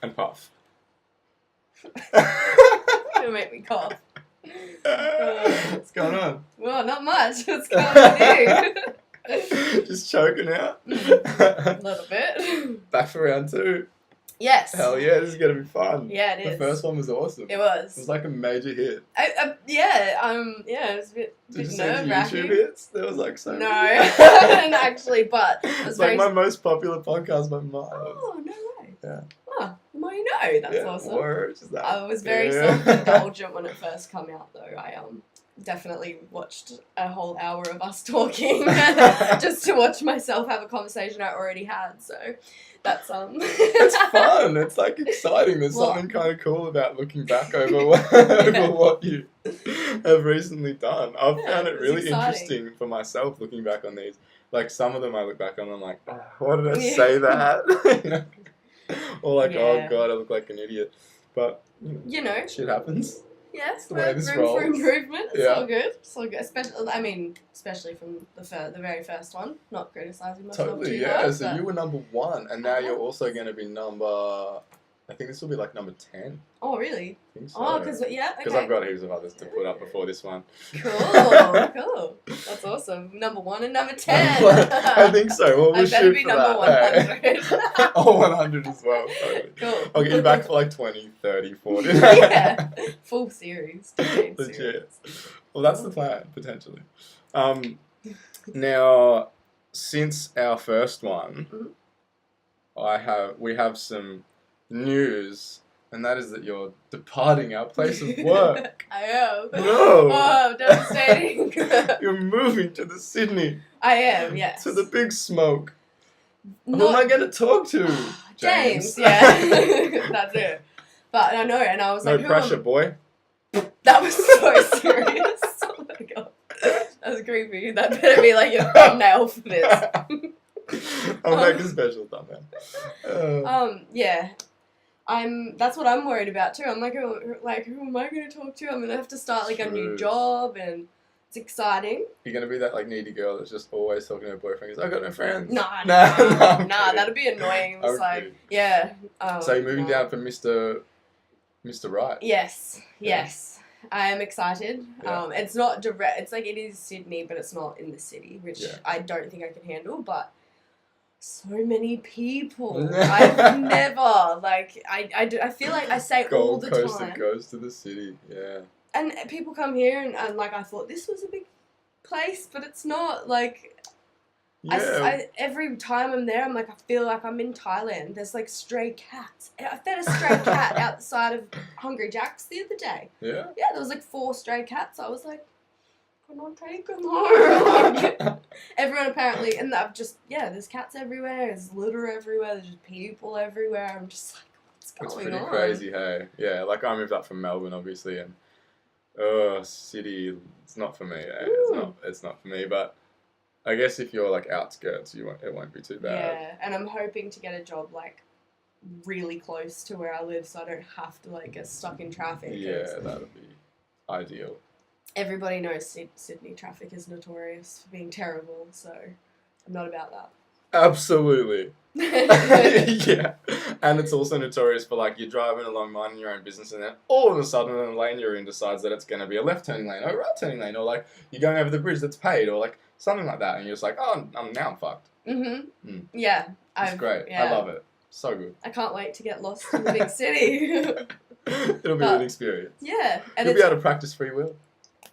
And puff. It'll make me cough. What's going on? Well, not much. What's going on with you? Just choking out. A little bit. Back for round 2. Yes. Hell yeah, this is gonna be fun. Yeah, it is. The first one was awesome. It was. It was like a major hit. Yeah, it was a bit Did you see the nerve-wracking. YouTube hits? There was like so No, many. I didn't actually, but it was It's like very... my most popular podcast by miles. Oh, no way. Yeah. Oh, well, you know, that's Yeah, awesome. words, is that? I was very Yeah. self-indulgent when it first came out, though. I definitely watched a whole hour of us talking just to watch myself have a conversation I already had, so that's It's fun. It's like exciting. There's Well, something kind of cool about looking back over what you have recently done. I've found it it was really exciting. interesting for myself looking back on these. Like some of them I look back on and I'm like, oh, why did I Yeah. say that? You know? Or like, Yeah. oh god, I look like an idiot. But You know, shit happens. yes, the way this room for rolls. improvement. It's Yeah. all good. It's all good. Especially from the very first one. Not criticising myself Totally, too yeah. hard, So but- you were number 1 and now Uh-huh. you're also going to be number, I think this will be like number 10. Oh, really? I think so. Oh, because yeah, Because okay. I've got heaps of others to put up before this one. Cool. That's awesome. Number 1 and number 10. I think so. Well, we'll I better shoot be for number that. 100. Oh, 100 as well. Totally. Cool. I'll get you back for like 20, 30, 40. Yeah. Full series. Decade series. Legit. Well, that's the plan, potentially. Now, since our first one, we have some news, and that is that you're departing our place of work. I am. No. Oh, devastating. You're moving to the Sydney, I am, yes. to the big smoke. Who am Not I going to talk to? James, yeah. That's it. But I know, and I was No like, pressure, who boy. That was so serious. Oh my god. That was creepy. That better be like your thumbnail for this. I'll make a special thumbnail. Yeah. That's what I'm worried about too. I'm like, who am I going to talk to? I'm going to have to start like a new True. job, and it's exciting. You're going to be that like needy girl that's just always talking to her boyfriend. He's, I got no friends. Nah, I'm kidding. that'd be annoying. It's I'm like, kidding. yeah. So you're moving no. down from Mr. Right. Yes, Yeah. yes. I am excited. Yeah. It's not direct. It's like it is Sydney, but it's not in the city, which Yeah. I don't think I can handle. But so many people. I've never I feel like I say all Gold the Coast time, that goes to the city. Yeah. and people come here and like I thought this was a big place, but it's not. Like Yeah. every time I'm there, I'm like I feel like I'm in Thailand. There's like stray cats. I fed a stray cat outside of Hungry Jack's the other day. Yeah. Yeah, there was like 4 stray cats. I was like, can I take them home? Like, everyone apparently, and I've just, there's cats everywhere, there's litter everywhere, there's just people everywhere. I'm just like, what's It's going pretty on? crazy, hey? Yeah, like I moved up from Melbourne, obviously, and city, it's not for me, eh? It's not for me, but I guess if you're like outskirts, it won't be too bad. Yeah, and I'm hoping to get a job like really close to where I live so I don't have to like get stuck in traffic. 'cause Yeah, that would be ideal. everybody knows Sydney traffic is notorious for being terrible, so I'm not about that. Absolutely. Yeah. And it's also notorious for like you're driving along minding your own business and then all of a sudden the lane you're in decides that it's going to be a left turning lane or a right turning lane or like you're going over the bridge that's paid or like something like that and you're just like, oh, I'm fucked. Mm-hmm. Mm. Yeah. It's great. Yeah. I love it. So good. I can't wait to get lost in the big city. It'll be But- an experience. Yeah. And You'll it's be able to practice free will.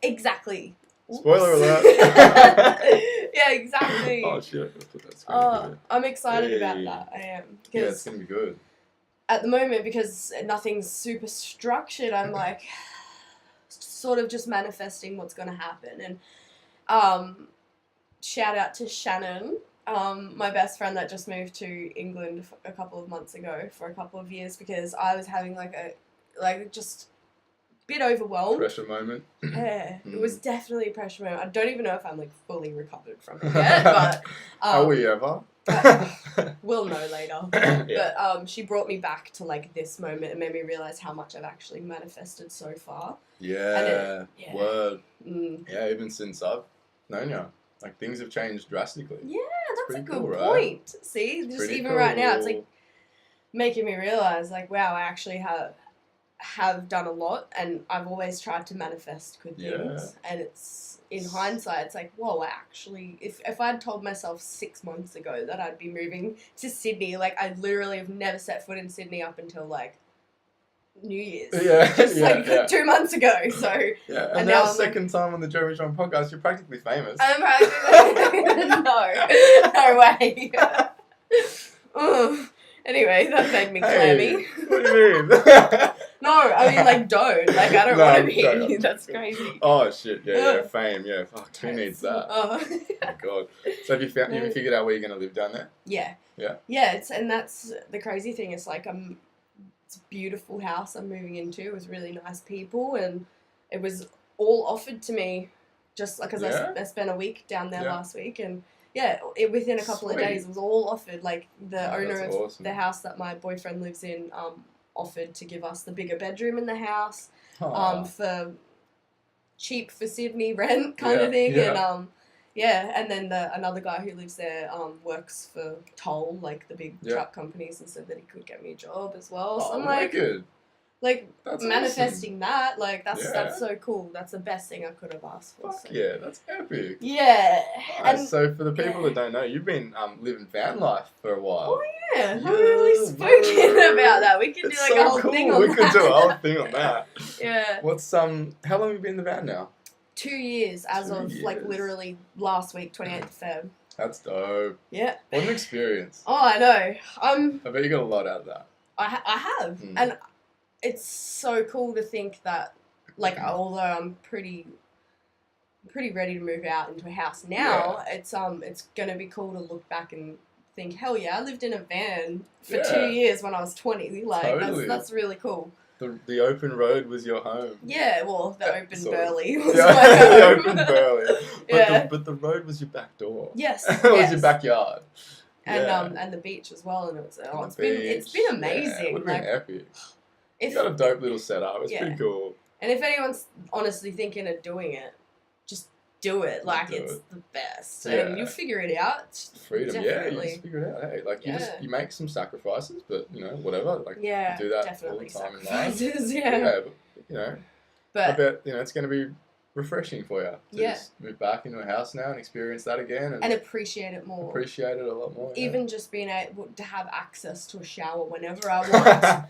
exactly. Spoiler Oops. alert. Yeah, exactly. Oh shit, I put that screen over I'm excited about Hey. that. I am. there. Yeah, Because it's going to be good. at the moment, because nothing's super structured, I'm like sort of just manifesting what's going to happen. And shout out to Shannon, my best friend that just moved to England a couple of months ago for a couple of years, because I was having just a bit overwhelmed. Pressure moment. Yeah, it was definitely a pressure moment. I don't even know if I'm like fully recovered from it yet, but Are we ever? we'll know later. Yeah. But she brought me back to like this moment and made me realize how much I've actually manifested so far. Yeah. yeah. Word. Mm. Yeah, even since I've known you. Like, things have changed drastically. Yeah, that's a pretty good cool, right? point. See, It's just pretty even right now, it's like cool. making me realise, like, wow, I actually have done a lot, and I've always tried to manifest good things. And it's, in hindsight, it's like, whoa, actually, if I'd told myself 6 months ago that I'd be moving to Sydney, like, I literally have never set foot in Sydney up until, like, New Year's. Just 2 months ago. So and now second time on the Jeremy Strong podcast, you're practically famous. I'm practically no way. Anyway, that made me clammy. What do you mean? No, I mean, like, don't. Like, I don't want to be. That's crazy. Oh shit! Yeah, fame. Yeah, fuck. Who needs that? Oh God. So have you figured out where you're gonna live down there? Yeah. Yeah. Yeah, and that's the crazy thing. It's like it's a beautiful house I'm moving into with really nice people, and it was all offered to me, just like because I spent a week down there last week, and within a couple of days it was all offered. Like the owner of the house that my boyfriend lives in offered to give us the bigger bedroom in the house for cheap for Sydney rent kind of thing, and then another guy who lives there works for Toll, like the big truck companies, and said that he could get me a job as well. So I'm like, good. Like, that's manifesting that, like, that's so cool. That's the best thing I could have asked for. Fuck yeah, that's epic. Yeah. Nice. And so for the people that don't know, you've been living van life for a while. Oh yeah, I haven't really spoken about that. We can do like a whole thing on that. We could do a whole thing on that. Yeah. What's how long have you been in the van now? 2 years as of like literally last week, 28th of Feb. That's dope. Yeah. What an experience. Oh, I know. I bet you got a lot out of that. I have. And it's so cool to think that, like, although I'm pretty ready to move out into a house now, it's gonna be cool to look back and think, hell yeah, I lived in a van for 2 years when I was 20. Like, totally. That's really cool. The open road was your home. Yeah, well, the open burley was my home. The open burley. But the road was your back door. Yes. It was your backyard. And the beach as well, and it's been amazing. Yeah, it would have been epic. You got a dope little setup. It's pretty cool. And if anyone's honestly thinking of doing it, just do it. Like, it's the best. Yeah. And you'll figure it out. It's freedom. Definitely. Yeah, you just figure it out. Hey, like, you make some sacrifices, but, you know, whatever. Like, you do that definitely all the time in life. Yeah, but, you know, I bet, you know, it's going to be refreshing for you to just move back into a house now and experience that again. And appreciate it more. Appreciate it a lot more. Even just being able to have access to a shower whenever I want.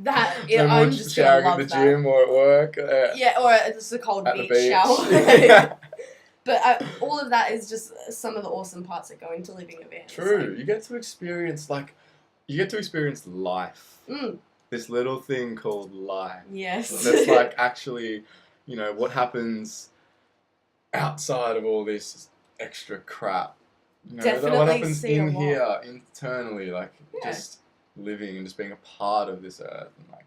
I'm just showering gonna love at the gym or at work. Or it's a cold beach shower. But all of that is just some of the awesome parts that go into living a van. True. You get to experience life. This little thing called life. Yes. That's like actually, you know, what happens outside of all this extra crap. You know, Definitely what happens see in here internally, like just living and just being a part of this earth, and like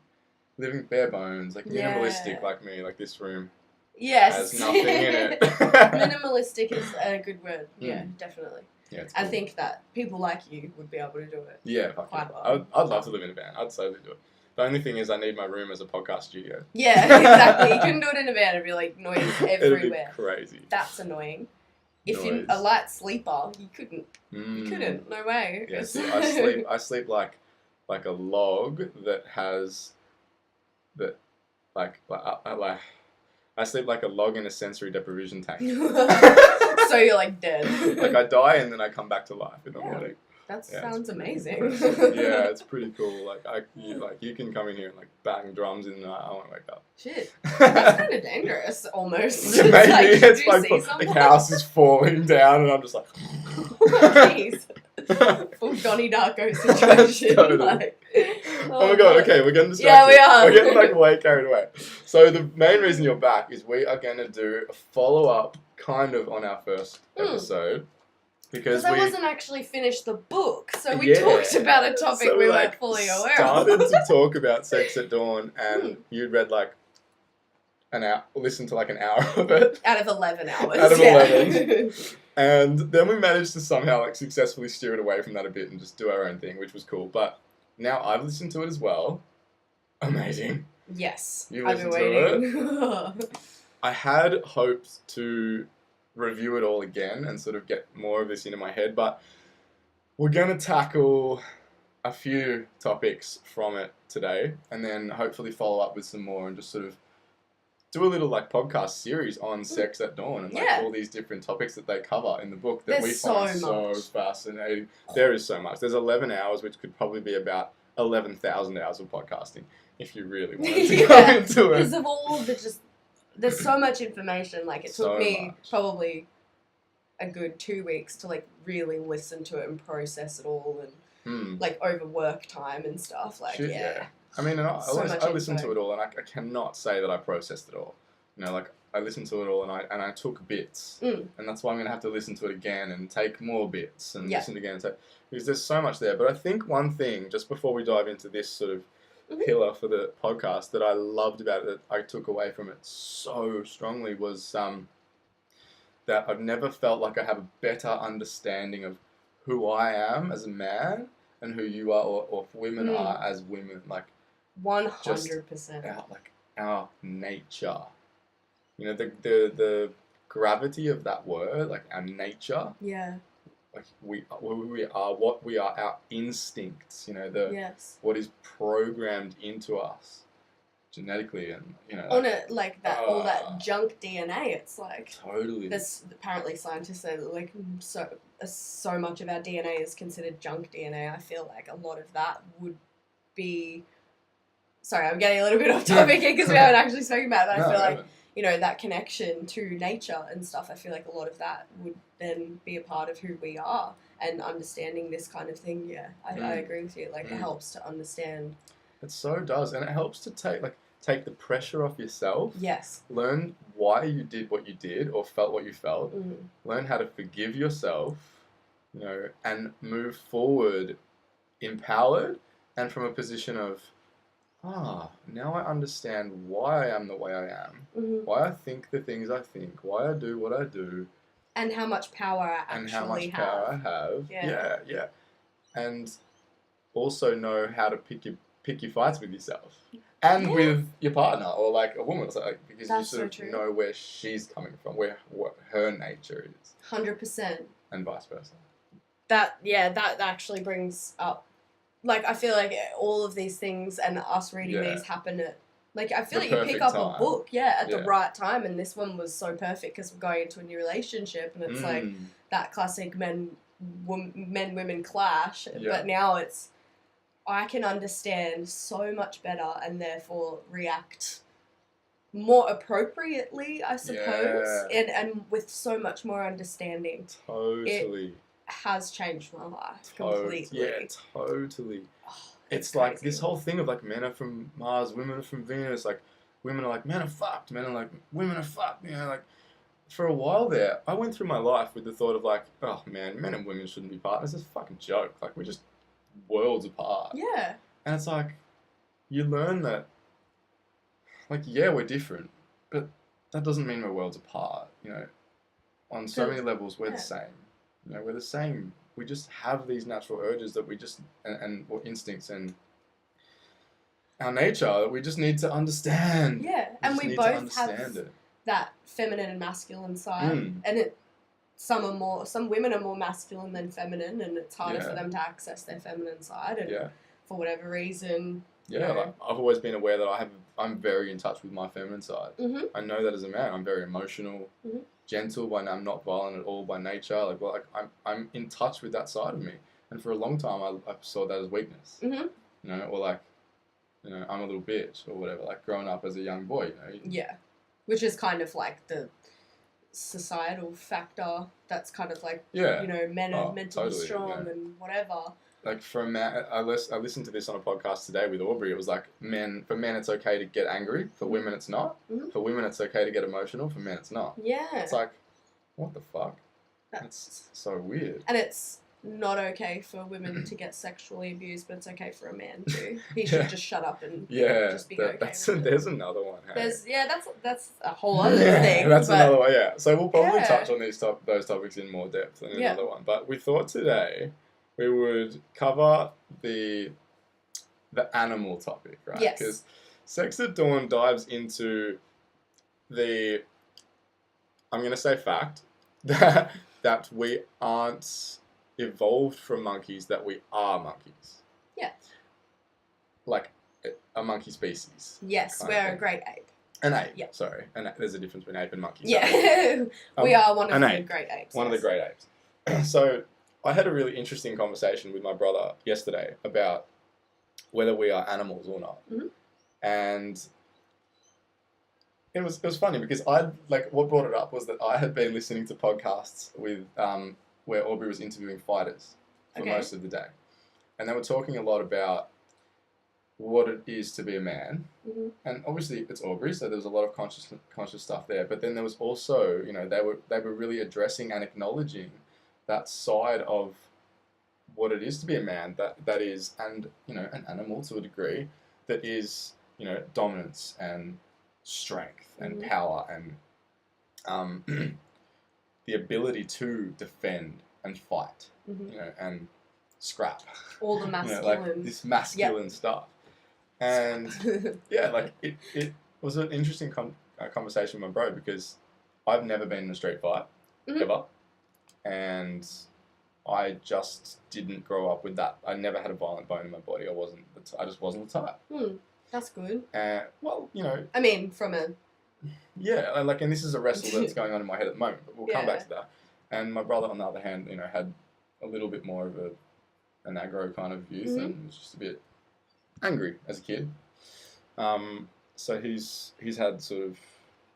living bare bones, like minimalistic like me, like this room. Yes. Has nothing in it. Minimalistic is a good word. Yeah, definitely. Yeah, it's cool. I think that people like you would be able to do it. Yeah, quite well. I'd love to live in a van. I'd totally do it. The only thing is I need my room as a podcast studio. Yeah, exactly. You couldn't do it in a van. It'd be like noise everywhere. It'd be crazy. That's annoying. If you're a light sleeper, you couldn't. You couldn't. No way. Yeah, see, I sleep like a log that has I sleep like a log in a sensory deprivation tank. So you're like dead. Like I die and then I come back to life in the morning. That sounds amazing. Yeah, it's pretty cool. Like you can come in here and like bang drums in the night. I won't wake up. Shit, that's kind of dangerous, almost. Yeah, maybe it's like the house is falling down and I'm just like. Jeez. Full Donnie Darko situation. Totally. Oh my god, okay, we're getting distracted. Yeah, we are. We're getting like way carried away. So the main reason you're back is we are going to do a follow-up kind of on our first episode. Because I wasn't actually finished the book, so we talked about a topic we weren't fully aware of. We started to talk about Sex at Dawn and you'd read like listened to like an hour of it. Out of 11 hours. Out of 11. And then we managed to somehow like successfully steer it away from that a bit and just do our own thing, which was cool. But now I've listened to it as well. Amazing. Yes. You I've been listened waiting. to it. I had hoped to review it all again and sort of get more of this into my head, but we're going to tackle a few topics from it today, and then hopefully follow up with some more and just sort of do a little like podcast series on sex at dawn and like all these different topics that they cover in the book that we find so fascinating. There is so much. There's 11 hours, which could probably be about 11,000 hours of podcasting if you really wanted to go into it. Because of all the there's so much information. Like it took me probably a good 2 weeks to like really listen to it and process it all and like over work time and stuff. Like I mean, and I listened to it all, and I cannot say that I processed it all. You know, like I listened to it all, and I took bits, and that's why I'm gonna have to listen to it again and take more bits and listen again. So because there's so much there. But I think one thing, just before we dive into this sort of pillar for the podcast, that I loved about it, that I took away from it so strongly, was that I've never felt like I have a better understanding of who I am as a man and who you are, or women are as women. Like 100%. Our nature. You know, the gravity of that word, like our nature. Yeah. Like who we are, what we are, our instincts. You know, what is programmed into us genetically, and you know. On it, like that, all that junk DNA. It's like totally. There's apparently scientists say that like so much of our DNA is considered junk DNA. I feel like a lot of that would be. Sorry, I'm getting a little bit off topic here because we haven't actually spoken about it, but I feel like, you know, that connection to nature and stuff, I feel like a lot of that would then be a part of who we are, and understanding this kind of thing, I agree with you. Like, it helps to understand. It so does, and it helps to take the pressure off yourself. Yes. Learn why you did what you did or felt what you felt. Learn how to forgive yourself, you know, and move forward empowered and from a position of, now I understand why I am the way I am, why I think the things I think, why I do what I do. And how much power I actually have. Yeah. And also know how to pick your fights with yourself. And with your partner, or like a woman, because you sort of know where she's coming from, what her nature is. 100%. And vice versa. That actually brings up, like, I feel like all of these things and us reading these happen at, like, I feel like you pick up a book, at the right time, and this one was so perfect because we're going into a new relationship, and it's like that classic men-women clash, but now it's, I can understand so much better and therefore react more appropriately, I suppose, and with so much more understanding. Totally. Has changed my life completely. Yeah, totally. It's like this whole thing of like men are from Mars, women are from Venus. Like women are like men are fucked, men are like women are fucked. You know, like for a while there, I went through my life with the thought of like, oh man, men and women shouldn't be partners. It's a fucking joke. Like we're just worlds apart. Yeah. And it's like you learn that, like, we're different, but that doesn't mean we're worlds apart. You know, on so many levels, we're the same. You know, we're the same. We just have these natural urges that we just, or instincts and our nature that we just need to understand. Yeah, and we both have that feminine and masculine side, and some women are more masculine than feminine, and it's harder for them to access their feminine side, and for whatever reason. Yeah, like, I've always been aware that I'm very in touch with my feminine side. I know that as a man, I'm very emotional. Gentle by now, I'm not violent at all by nature. I'm in touch with that side of me, and for a long time I saw that as weakness. You know, or like, you know, I'm a little bitch or whatever. Like growing up as a young boy, you know. Yeah, which is kind of like the societal factor. That's kind of like you know, men are meant to be strong and whatever. Like for a man, I listened to this on a podcast today with Aubrey. It was like for men it's okay to get angry. For women it's not. For women it's okay to get emotional. For men it's not. Yeah. It's like, what the fuck? That's so weird. And it's not okay for women to get sexually abused, but it's okay for a man to. He should just shut up and just be okay. There's another one. Hey? That's a whole other thing. That's another one. Yeah. So we'll probably touch on those topics in more depth in another one. But we thought today we would cover the animal topic, right? Yes. Because Sex at Dawn dives into the, I'm going to say fact, that we aren't evolved from monkeys, that we are monkeys. Yeah. Like a monkey species. Yes, kind we're of a thing. great ape. An ape. Yeah. Sorry, there's a difference between ape and monkey. Yeah, we are one of an the ape. great apes. One of the great apes. So I had a really interesting conversation with my brother yesterday about whether we are animals or not, and it was funny because what brought it up was that I had been listening to podcasts with where Aubrey was interviewing fighters for most of the day, and they were talking a lot about what it is to be a man, and obviously it's Aubrey, so there was a lot of conscious stuff there. But then there was also, they were really addressing and acknowledging that side of what it is to be a man, that is, and an animal to a degree, that is, dominance and strength and power and the ability to defend and fight, and scrap. All the masculine. like this masculine stuff. And it was an interesting conversation with my bro because I've never been in a street fight ever, and I just didn't grow up with that. I never had a violent bone in my body. I just wasn't the type. That's good. Well, I mean, from a... Yeah, and this is a wrestle that's going on in my head at the moment, but we'll come back to that. And my brother, on the other hand, had a little bit more of an aggro kind of youth and was just a bit angry as a kid. So he's had sort of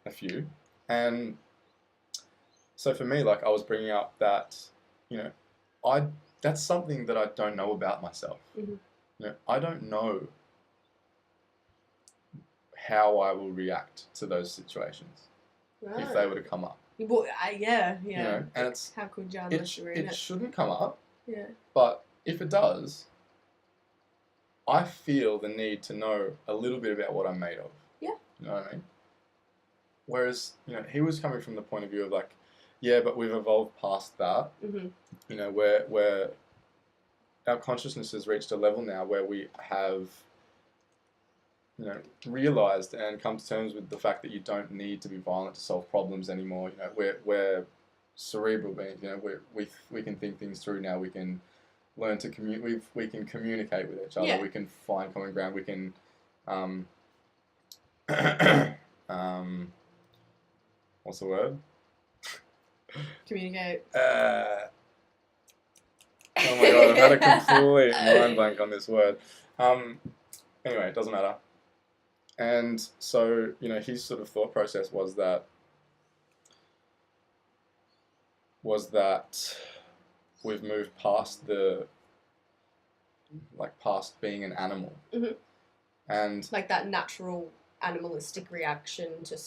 a few. And so for me, I was bringing up that, that's something that I don't know about myself. I don't know how I will react to those situations if they were to come up. Well, yeah. And it's... How could you unless you're in it? It shouldn't come up. Yeah. But if it does, I feel the need to know a little bit about what I'm made of. Yeah. You know what I mean? Whereas, he was coming from the point of view of yeah, but we've evolved past that. Where our consciousness has reached a level now where we have, realized and come to terms with the fact that you don't need to be violent to solve problems anymore. We're cerebral beings. We can think things through now. We can learn to we can communicate with each other. Yeah. We can find common ground. We can what's the word? Communicate. Oh my god, I've had a complete mind blank on this word. Anyway, it doesn't matter. And so, his sort of thought process was that we've moved past past being an animal. And that natural animalistic reaction to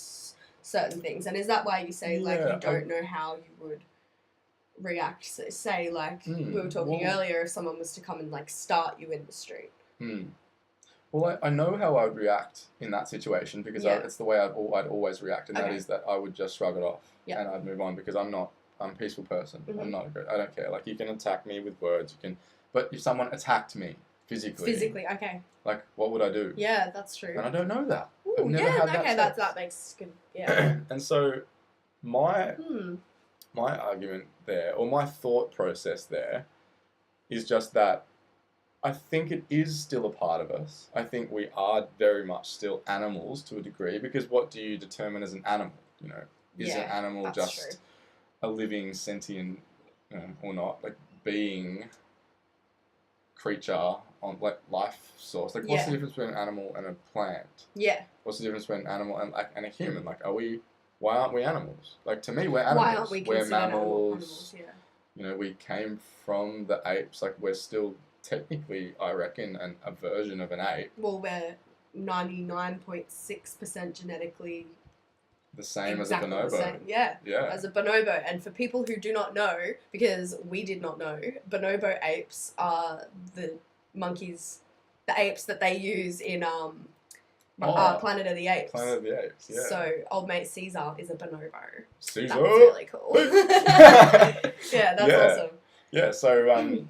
certain things. And is that why you say, you don't know how you would react? Say, we were talking earlier, if someone was to come and, start you in the street. Well, I know how I would react in that situation because it's the way I'd always react, and that is that I would just shrug it off and I'd move on because I'm a peaceful person. I don't care. You can attack me with words, but if someone attacked me physically, okay. What would I do? Yeah, that's true. And I don't know that. Ooh, I've never had that. That makes good. Yeah. And so my argument there, or my thought process there, is just that I think it is still a part of us. I think we are very much still animals to a degree, because what do you determine as an animal? Is an animal just a living, sentient, or not, being, creature on life source? What's the difference between an animal and a plant? Yeah. What's the difference between an animal and a human? Why aren't we animals? To me, we're animals. Why aren't we considered mammals? Animals? Yeah. We came from the apes. We're still technically, I reckon, a version of an ape. Well, we're 99.6% genetically the same as a bonobo. Yeah, as a bonobo. And for people who do not know, because we did not know, bonobo apes are the monkeys, the apes that they use in Planet of the Apes. Planet of the Apes, yeah. So old mate Caesar is a bonobo. Caesar? That's really cool. Yeah, that's awesome. Yeah, so...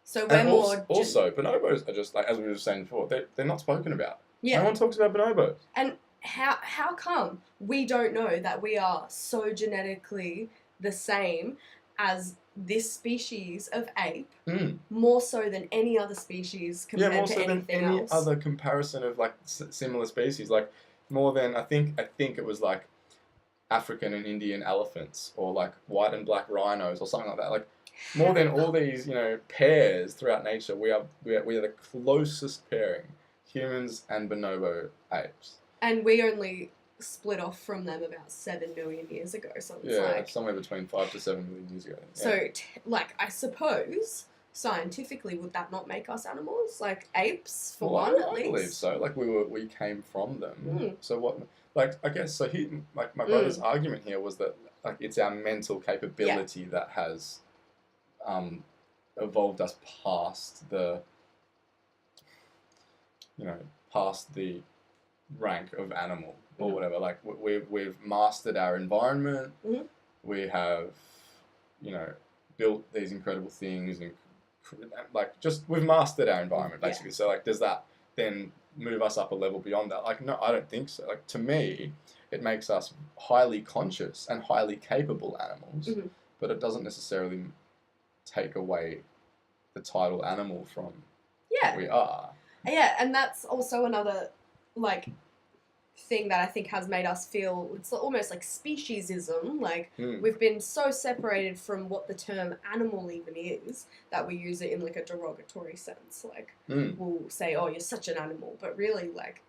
So we're more... Also, bonobos are just, as we were saying before, they're not spoken about. Yeah. No one talks about bonobos. And how come we don't know that we are so genetically the same as this species of ape Mm. more so than any other species Yeah, compared more to so than anything any else. other comparison of like similar species. Like more than I think it was like African and Indian elephants or like white and black rhinos or something like that. Like more than all these, pairs throughout nature, we are the closest pairing, humans and bonobo apes. And we only split off from them about 7 million years ago. So it's like somewhere between 5 to 7 million years ago. Yeah. So, I suppose scientifically, would that not make us animals? Like apes, for one, at least. I believe so. Like we came from them. Mm. So what? Like I guess so. My brother's argument here was that like it's our mental capability that has evolved us past the past the rank of animal or whatever. Like we've mastered our environment. Mm-hmm. We have built these incredible things and like just we've mastered our environment basically. So like does that then move us up a level beyond that? Like no, I don't think so. Like to me it makes us highly conscious and highly capable animals, but it doesn't necessarily take away the title animal from what we are. Yeah, and that's also another like thing that I think has made us feel it's almost like speciesism. Like we've been so separated from what the term animal even is that we use it in like a derogatory sense. Like we'll say, "Oh, you're such an animal," but really, like,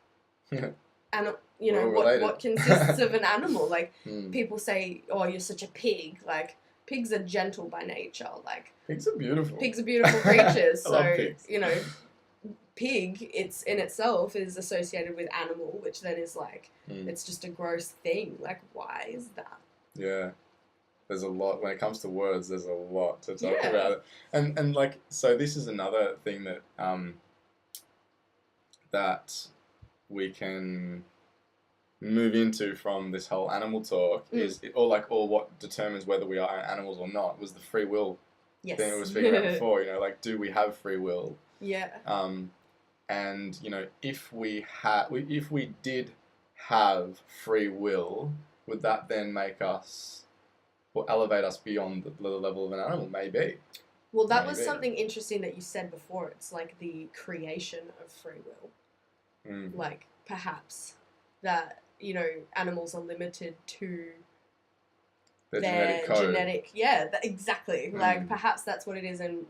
what consists of an animal? Like people say, "Oh, you're such a pig." Like pigs are gentle by nature. Like pigs are beautiful. Pigs are beautiful creatures. I love pigs. Pig in itself is associated with animal, which then is like it's just a gross thing. Like, why is that? Yeah, there's a lot when it comes to words. There's a lot to talk about, and like so. This is another thing that that we can move into from this whole animal talk or what determines whether we are animals or not was the free will thing we were speaking about before. Like, do we have free will? Yeah. And if we did have free will, would that then make us or elevate us beyond the level of an animal? Maybe. Well, that was something interesting that you said before. It's like the creation of free will. Like perhaps that animals are limited to their genetic. Yeah, exactly. Like perhaps that's what it is, and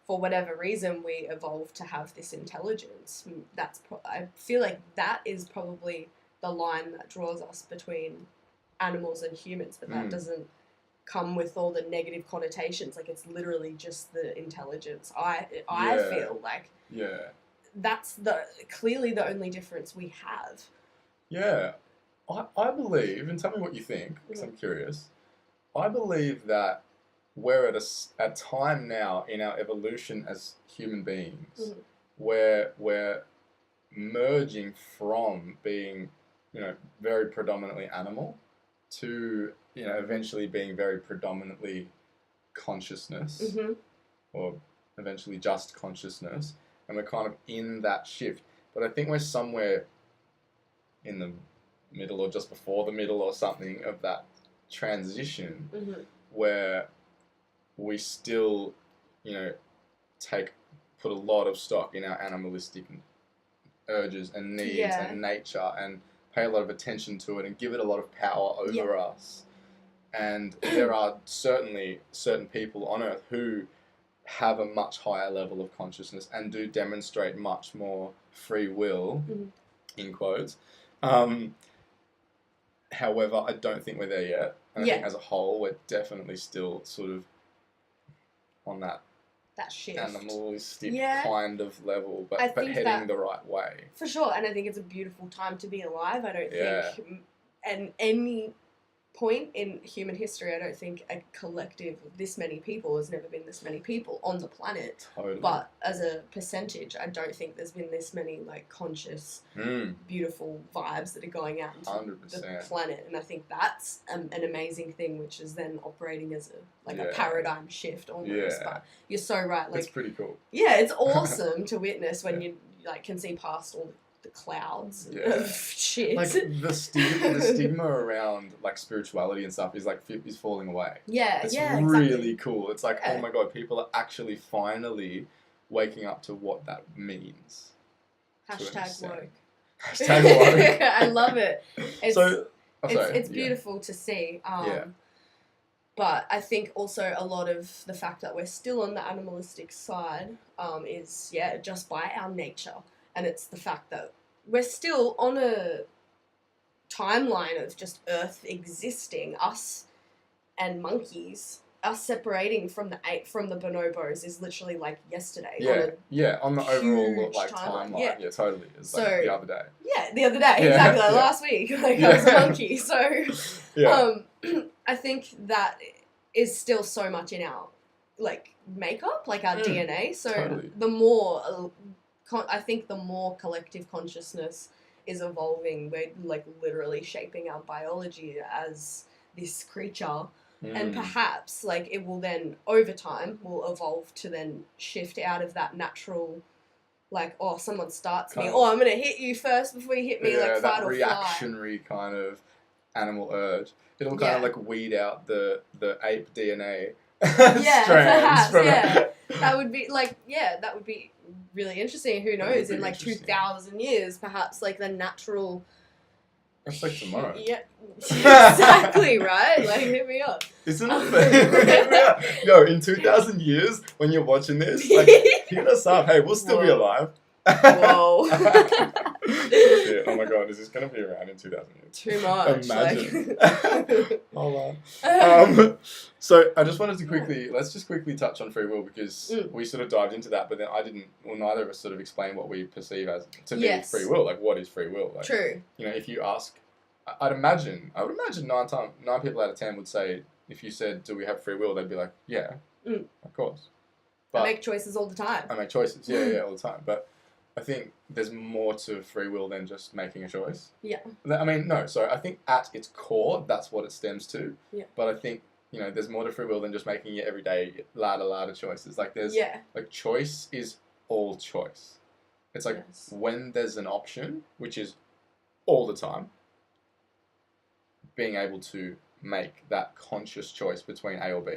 for whatever reason, we evolved to have this intelligence. I feel like that is probably the line that draws us between animals and humans, but that doesn't come with all the negative connotations. Like it's literally just the intelligence. I feel like that's clearly the only difference we have. Yeah, I believe, and tell me what you think, because I'm curious. I believe that we're at a time now in our evolution as human beings where we're merging from being, very predominantly animal to, eventually being very predominantly consciousness or eventually just consciousness. And we're kind of in that shift. But I think we're somewhere in the middle or just before the middle or something of that transition where we still, put a lot of stock in our animalistic urges and needs and nature and pay a lot of attention to it and give it a lot of power over us. And there are certainly certain people on Earth who have a much higher level of consciousness and do demonstrate much more free will, in quotes. However, I don't think we're there yet. And I think as a whole, we're definitely still sort of on that shift. Animalistic kind of level, but heading the right way. For sure, and I think it's a beautiful time to be alive. I don't think, at any point in human history, I don't think a collective of this many people has never been this many people on the planet. Totally. But as a percentage, I don't think there's been this many like conscious, beautiful vibes that are going out into 100%. the planet, and I think that's an amazing thing, which is then operating as a paradigm shift almost. Yeah. But you're so right. Like it's pretty cool. Yeah, it's awesome to witness when you like can see past all the clouds Yeah. of shit. Like the stigma around like spirituality and stuff is like is falling away. Yeah, It's yeah, really exactly. cool. It's like, Yeah. oh my god, people are actually finally waking up to what that means. Hashtag woke. Hashtag woke. I love it. It's beautiful to see. Yeah. But I think also a lot of the fact that we're still on the animalistic side is, just by our nature. And it's the fact that we're still on a timeline of just Earth existing, us and monkeys. Us separating from the bonobos is literally like yesterday. On the overall huge like timeline. timeline. Yeah, totally. It's like the other day. Yeah, the other day, exactly. Like last week, I was a monkey. So, I think that is still so much in our like makeup, like our DNA. So totally. the more, I think the more collective consciousness is evolving. We're like literally shaping our biology as this creature. And perhaps, like, it will then, over time, will evolve to then shift out of that natural, like, oh, someone starts me, I'm going to hit you first before you hit me, like, fight or fly. That reactionary kind of animal urge. It'll kind of, like, weed out the ape DNA strands from it. That would be, like, that would be really interesting. Who knows, in, like, 2,000 years, perhaps, like, the natural... That's like tomorrow. Yeah, exactly, right? Like, hit me up. Isn't it fair? Yo, in 2,000 years, when you're watching this, like, hit us up. Hey, we'll still be alive. Whoa. Shit. Oh my god, is this going to be around in 2,000 years? Too much. Imagine. Hold on. So, I just wanted to let's just quickly touch on free will because we sort of dived into that, but then neither of us sort of explained what we perceive as to be free will. Like, what is free will? Like, true. You know, if you ask, I would imagine 9 people out of 10 would say, if you said, do we have free will? They'd be like, yeah, of course. But I make choices all the time. I make choices, yeah, all the time. But I think there's more to free will than just making a choice. Yeah. I mean, no, so I think at its core, that's what it stems to. Yeah. But I think, you know, there's more to free will than just making your everyday ladder choices. Like, there's, like, choice is all choice. It's like, when there's an option, which is all the time, being able to make that conscious choice between A or B.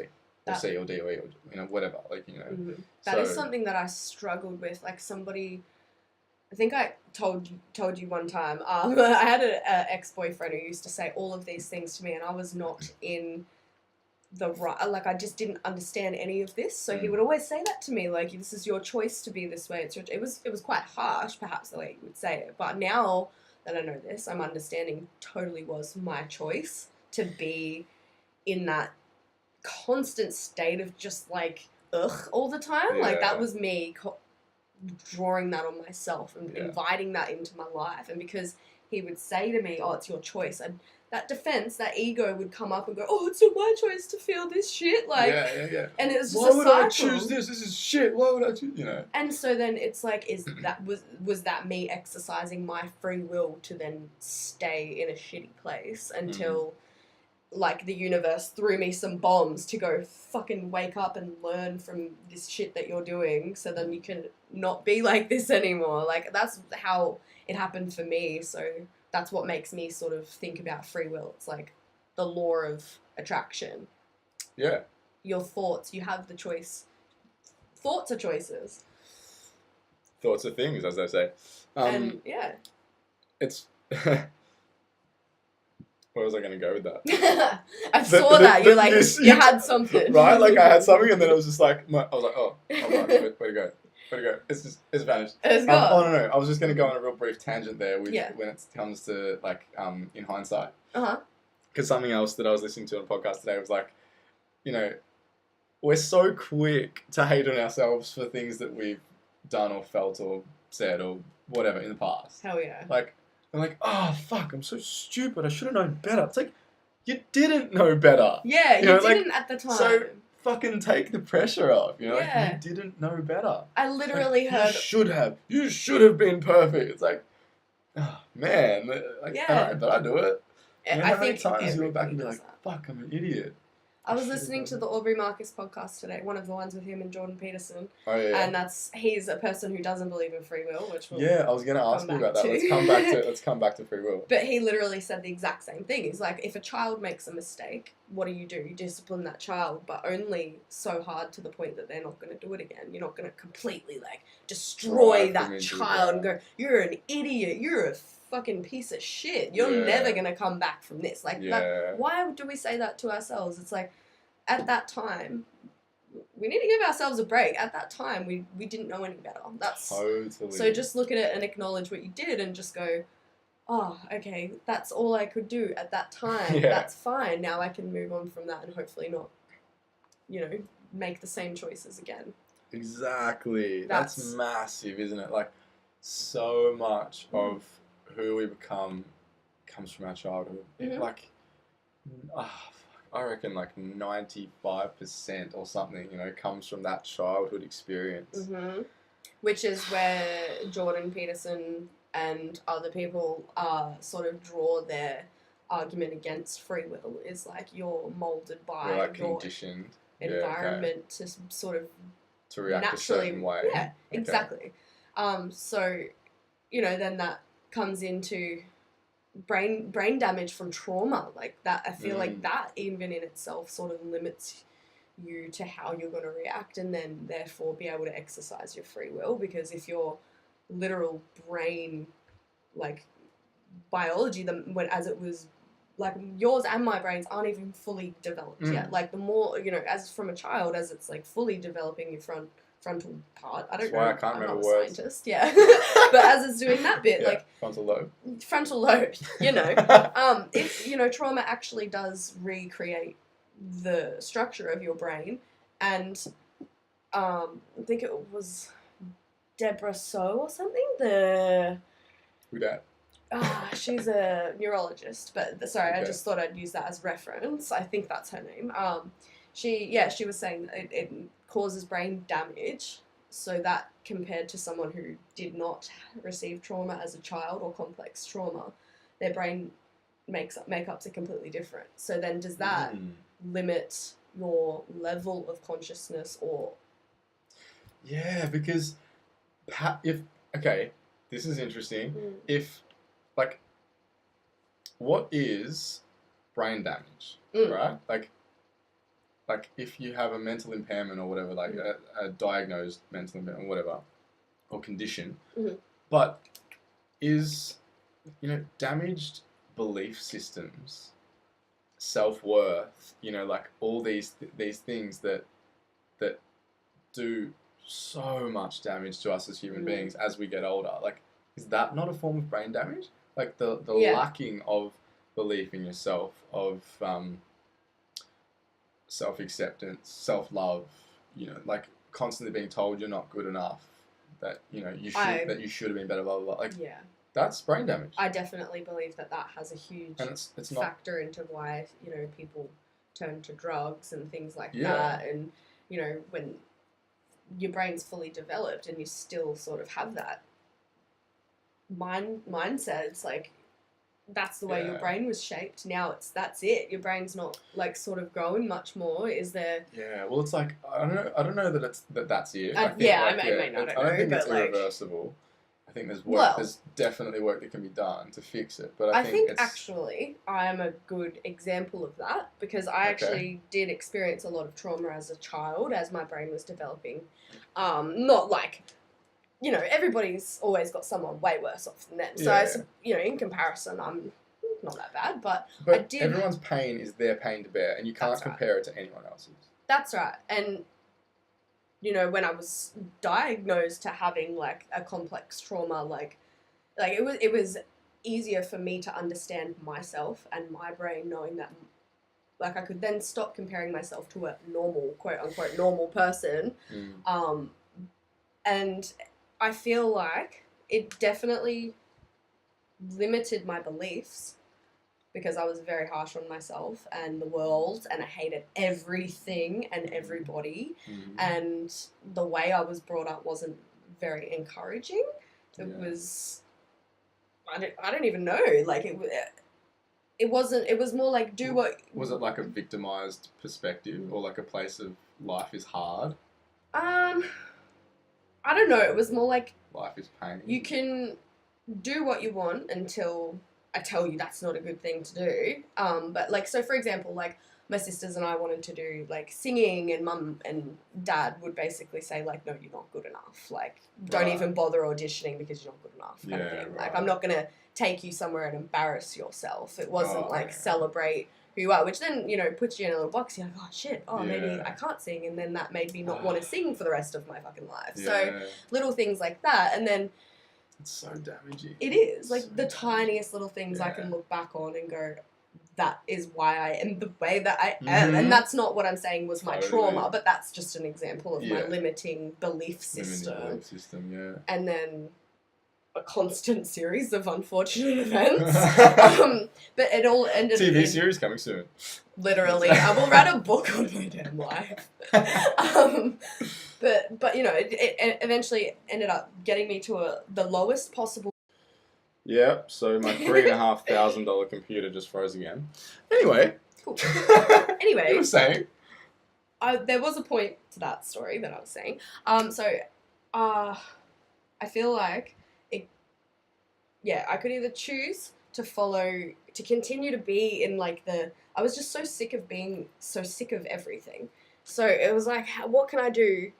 Or C or D or E or, you know, whatever. Like, you know. That is something that I struggled with. Like, somebody... I think I told you one time, I had an ex-boyfriend who used to say all of these things to me, and I was not in the right, like, I just didn't understand any of this, so he would always say that to me, like, this is your choice to be this way. It was quite harsh, perhaps, the way he would say it, but now that I know this, I'm understanding totally was my choice to be in that constant state of just, like, all the time. Like, that was me drawing that on myself and inviting that into my life. And because he would say to me, oh, it's your choice, and that defense, that ego would come up and go, oh, it's not my choice to feel this shit. Like, and it was just a cycle. Why would I choose this? This is shit. Why would I choose, you know? And so then it's like, was that me exercising my free will to then stay in a shitty place until like the universe threw me some bombs to go fucking wake up and learn from this shit that you're doing so then you can not be like this anymore. Like, that's how it happened for me. So that's what makes me sort of think about free will. It's like the law of attraction. Yeah. Your thoughts, you have the choice. Thoughts are choices. Thoughts are things, as they say. And it's... Where was I going to go with that? I saw that. You're like, you had something. Right? Like, I had something, and then it was just like, I was like, oh right, way to go. Way to go. It's vanished. It's gone. Oh, no. I was just going to go on a real brief tangent there when it comes to, like, in hindsight. Uh-huh. Because something else that I was listening to on a podcast today was like, you know, we're so quick to hate on ourselves for things that we've done or felt or said or whatever in the past. Hell yeah. Like, I'm like, oh, fuck, I'm so stupid. I should have known better. It's like, you didn't know better. Yeah, you didn't at the time. So fucking take the pressure off, you know? Like, you didn't know better. I literally heard... You should have been perfect. It's like, oh, man. Like, but I do it. You know, how many times you look back and be like, fuck, I'm an idiot. I was listening to the Aubrey Marcus podcast today, one of the ones with him and Jordan Peterson. Oh yeah. And he's a person who doesn't believe in free will, which we'll I was going to ask you about that. Let's come back to free will. But he literally said the exact same thing. He's like, if a child makes a mistake, what do? You discipline that child, but only so hard to the point that they're not going to do it again. You're not going to completely destroy that child and go, you're an idiot, you're a fucking piece of shit. You're never going to come back from this. Why do we say that to ourselves? It's like, at that time, we need to give ourselves a break. At that time, we didn't know any better. That's totally. So just look at it and acknowledge what you did and just go, oh, okay, that's all I could do at that time. That's fine. Now I can move on from that and hopefully not, make the same choices again. Exactly. That's massive, isn't it? Like, so much of who we become comes from our childhood. Mm-hmm. I reckon 95% or something, comes from that childhood experience. Mm-hmm. Which is where Jordan Peterson and other people sort of draw their argument against free will, is like you're molded by your conditioned environment to sort of to react naturally, a certain way. Yeah, exactly. So, then that comes into brain damage from trauma, like that. I feel like that even in itself sort of limits you to how you're going to react, and then therefore be able to exercise your free will. Because if your literal brain, biology, as it was, yours and my brains aren't even fully developed yet. The more, as from a child, as it's fully developing your frontal part. I don't know. I can't remember words. Scientist, yeah. But as it's doing that bit, frontal lobe. If trauma actually does recreate the structure of your brain, and I think it was Deborah So or something. Who dat? She's a neurologist, but I just thought I'd use that as reference. I think that's her name. She was saying that it causes brain damage, so that compared to someone who did not receive trauma as a child or complex trauma, their brain makeups are completely different. So then does that limit your level of consciousness or... Yeah, because this is interesting. If, what is brain damage, right? Like if you have a mental impairment or whatever, a diagnosed mental impairment or whatever, or condition, but is, damaged belief systems, self-worth, all these things that do so much damage to us as human beings as we get older. Is that not a form of brain damage? The lacking of belief in yourself, of self-acceptance, self-love, constantly being told you're not good enough, that you should have been better, blah blah blah. That's brain damage. I definitely believe that has a huge factor into why people turn to drugs and things like that, and when your brain's fully developed and you still sort of have that mindset, it's that's the way your brain was shaped. Now that's it. Your brain's not sort of growing much more. Is there? Yeah. Well, it's I don't know that that's it. I may not know. I don't think it's irreversible. I think there's work. There's definitely work that can be done to fix it. But I think actually I'm a good example of that, because I actually did experience a lot of trauma as a child as my brain was developing. Not everybody's always got someone way worse off than them. So, in comparison, I'm not that bad, but I did... everyone's pain is their pain to bear, and you can't compare it to anyone else's. That's right. And, when I was diagnosed to having, a complex trauma, it was easier for me to understand myself and my brain, knowing that, I could then stop comparing myself to a normal, quote-unquote, normal person, and... I feel like it definitely limited my beliefs, because I was very harsh on myself and the world, and I hated everything and everybody, and the way I was brought up wasn't very encouraging. It was, I don't even know, it wasn't. It was more like do what. Was it like a victimized perspective, or like a place of life is hard? I don't know. It was more like Life is pain. you can do what you want until I tell you that's not a good thing to do. But like, so for example, like my sisters and I wanted to do like singing, and mum and dad would basically say like, no, you're not good enough. Like, don't even bother auditioning because you're not good enough, kind of thing. Like, I'm not gonna take you somewhere and embarrass yourself. It wasn't celebrate who you are, which then, you know, puts you in a little box. You're like, oh shit, maybe I can't sing, and then that made me not want to sing for the rest of my fucking life. So little things like that, and then it's so damaging. it is like the tiniest little things I can look back on and go, that is why I am the way that I am. And that's not what I'm saying was my trauma, but that's just an example of my limiting belief system. And then a constant series of unfortunate events. But it all ended TV series coming soon. Literally. I will write a book on my damn life. But you know, it eventually ended up getting me to the lowest possible. Yeah, so my $3,500 computer just froze again. Anyway. Cool. Anyway. You were saying? There was a point to that story that I was saying. I feel like I could either choose to continue to be in like I was just so sick of being so sick of everything. So it was like, what can I do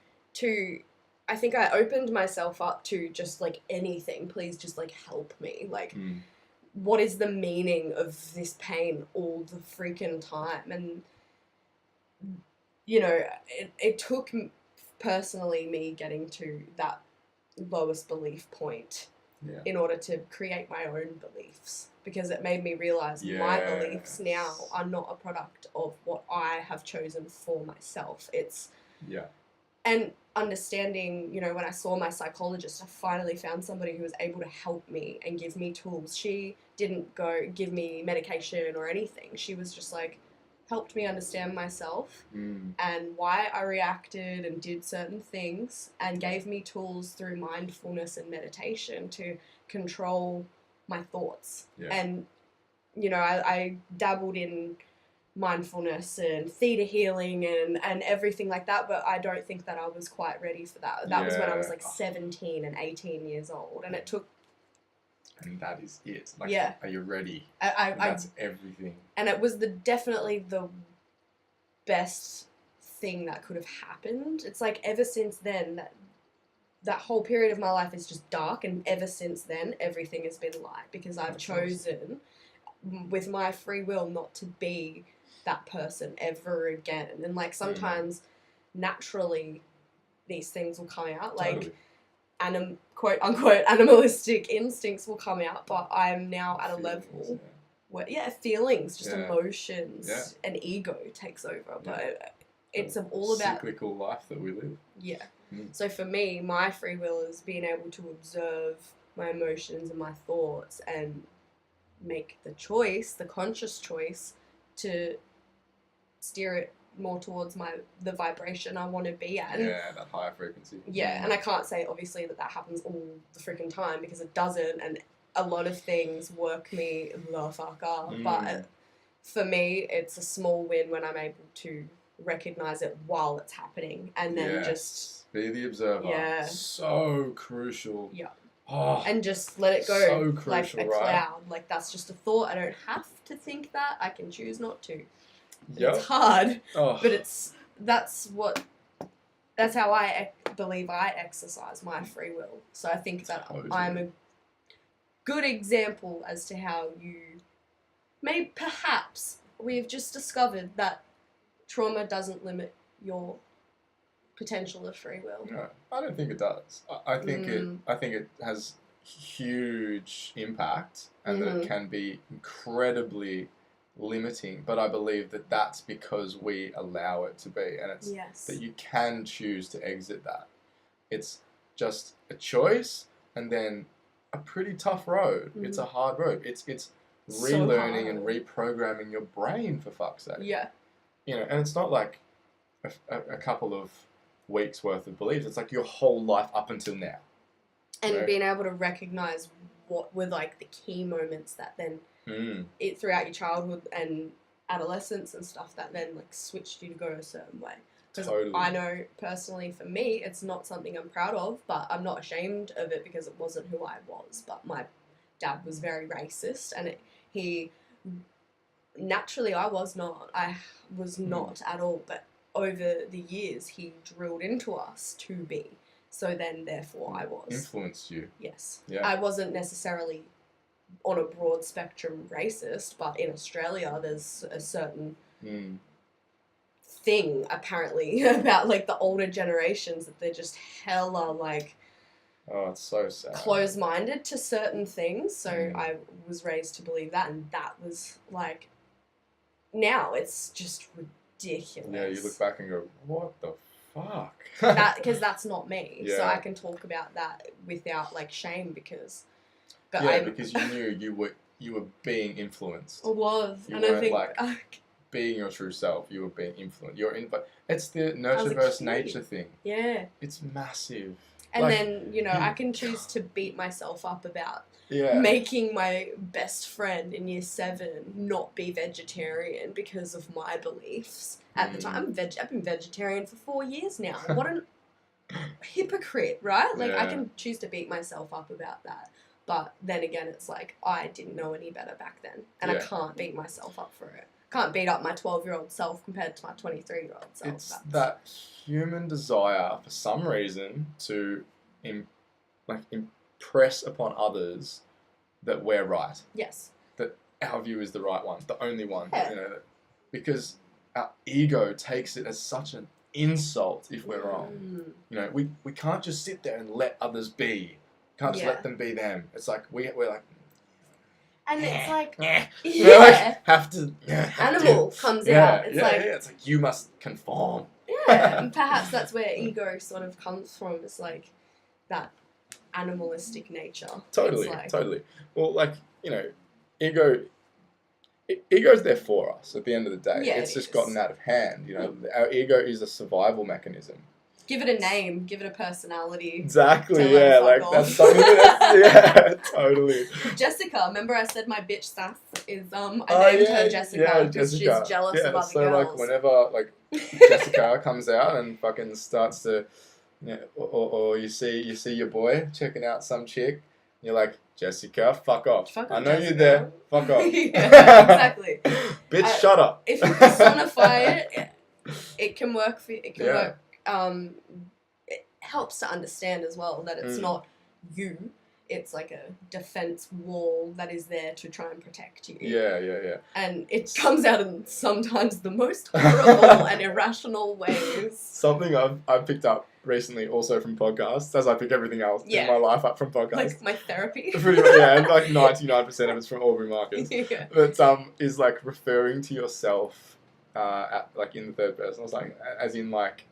I think I opened myself up to just like anything. Please just like help me. Like, what is the meaning of this pain all the freaking time? And, you know, it took personally me getting to that lowest belief point in order to create my own beliefs, because it made me realize my beliefs now are not a product of what I have chosen for myself. It's and understanding, you know, when I saw my psychologist, I finally found somebody who was able to help me and give me tools. She didn't go give me medication or anything. She was just like, helped me understand myself and why I reacted and did certain things, and gave me tools through mindfulness and meditation to control my thoughts. And, you know, I dabbled in mindfulness and theta healing and everything like that, but I don't think that I was quite ready for that. That was when I was like 17 and 18 years old, and it took. And that is it. Like, are you ready? That's everything. And it was definitely the best thing that could have happened. It's like ever since then that whole period of my life is just dark, and ever since then everything has been light, because I've chosen with my free will not to be that person ever again. And like sometimes naturally these things will come out, like quote unquote animalistic instincts will come out, but I'm now at a level where feelings, just emotions and ego takes over. But it's all about cyclical life that we live. So for me, my free will is being able to observe my emotions and my thoughts and make the conscious choice to steer it more towards the vibration I want to be at. That higher frequency. And I can't say obviously that happens all the freaking time, because it doesn't, and a lot of things work me the fuck up. But for me, it's a small win when I'm able to recognize it while it's happening, and then just be the observer. So crucial. And just let it go, so crucial, like a cloud. Like, that's just a thought. I don't have to think that. I can choose not to. It's hard, but that's how I believe I exercise my free will. So I think that I'm a good example as to how perhaps we've just discovered that trauma doesn't limit your potential of free will. No, I don't think it does. I think it has huge impact, and that it can be incredibly limiting, but I believe that that's because we allow it to be, and it's that you can choose to exit that. It's just a choice, and then a pretty tough road. It's a hard road. It's relearning and reprogramming your brain, for fuck's sake. You know, and it's not like a couple of weeks worth of beliefs. It's like your whole life up until now. And being able to recognize what were like the key moments that then Mm. throughout your childhood and adolescence and stuff that then like switched you to go a certain way. Because Totally. I know personally for me, it's not something I'm proud of, but I'm not ashamed of it because it wasn't who I was. But my dad was very racist, and he naturally I was not. I was not at all. But over the years, he drilled into us to be. So then, therefore, I was. Influenced you. Yes. Yeah. I wasn't necessarily on a broad spectrum racist, but in Australia, there's a certain thing apparently about like the older generations that they're just hella like Oh, it's so sad. close-minded to certain things. So I was raised to believe that, and that was like, now it's just ridiculous. Yeah, you look back and go, what the fuck? Because that's not me. Yeah. So I can talk about that without like shame because. But yeah, because you knew you were being influenced. I was, You and I weren't, think like, being your true self. You were being influenced. But it's the nurture a versus kid. nature thing. yeah. It's massive. And Like, then, I can choose to beat myself up about Yeah. making my best friend in year 7 not be vegetarian because of my beliefs at the time. I've been vegetarian for 4 years now. What a hypocrite, right? Like, I Yeah. can choose to beat myself up about that. But then again, it's like, I didn't know any better back then. And I Yeah. can't beat myself up for it. Can't beat up my 12-year-old self compared to my 23-year-old self. It's that human desire, for some reason, to impress upon others that we're right. Yes. That our view is the right one, the only one. Yeah. Because our ego takes it as such an insult if we're wrong. We can't just sit there and let others be. Can't just let them be them. It's like we're like. And it's like, have to. animal comes out. It's it's like you must conform. Yeah, and perhaps that's where ego sort of comes from. It's like that animalistic nature. Totally, It's like, totally. Well, ego's there for us at the end of the day. Yeah, it's it just is. gotten out of hand. Our ego is a survival mechanism. give it a name, give it a personality. Exactly, Tell them yeah, fuck that's off. something yeah, totally. Jessica, remember I said my bitch sass is I named her Jessica because she's jealous of other so girls. whenever Jessica comes out and fucking starts to, or you see your boy checking out some chick, you're like, Jessica, fuck off. Fuck I off, know Jessica. you're there. Fuck off. Yeah, exactly. Bitch, shut up. If you personify it, it can work for you. It can work. It helps to understand as well that it's not you. It's like a defense wall that is there to try and protect you. Yeah. And it comes out in sometimes the most horrible and irrational ways. Something I've picked up recently also from podcasts, as I pick everything else in my life up from podcasts. Like my therapy. Pretty much, yeah, and like 99% of it's from Aubrey Marcus. Yeah. But is like referring to yourself in the third person. I was like, as in like,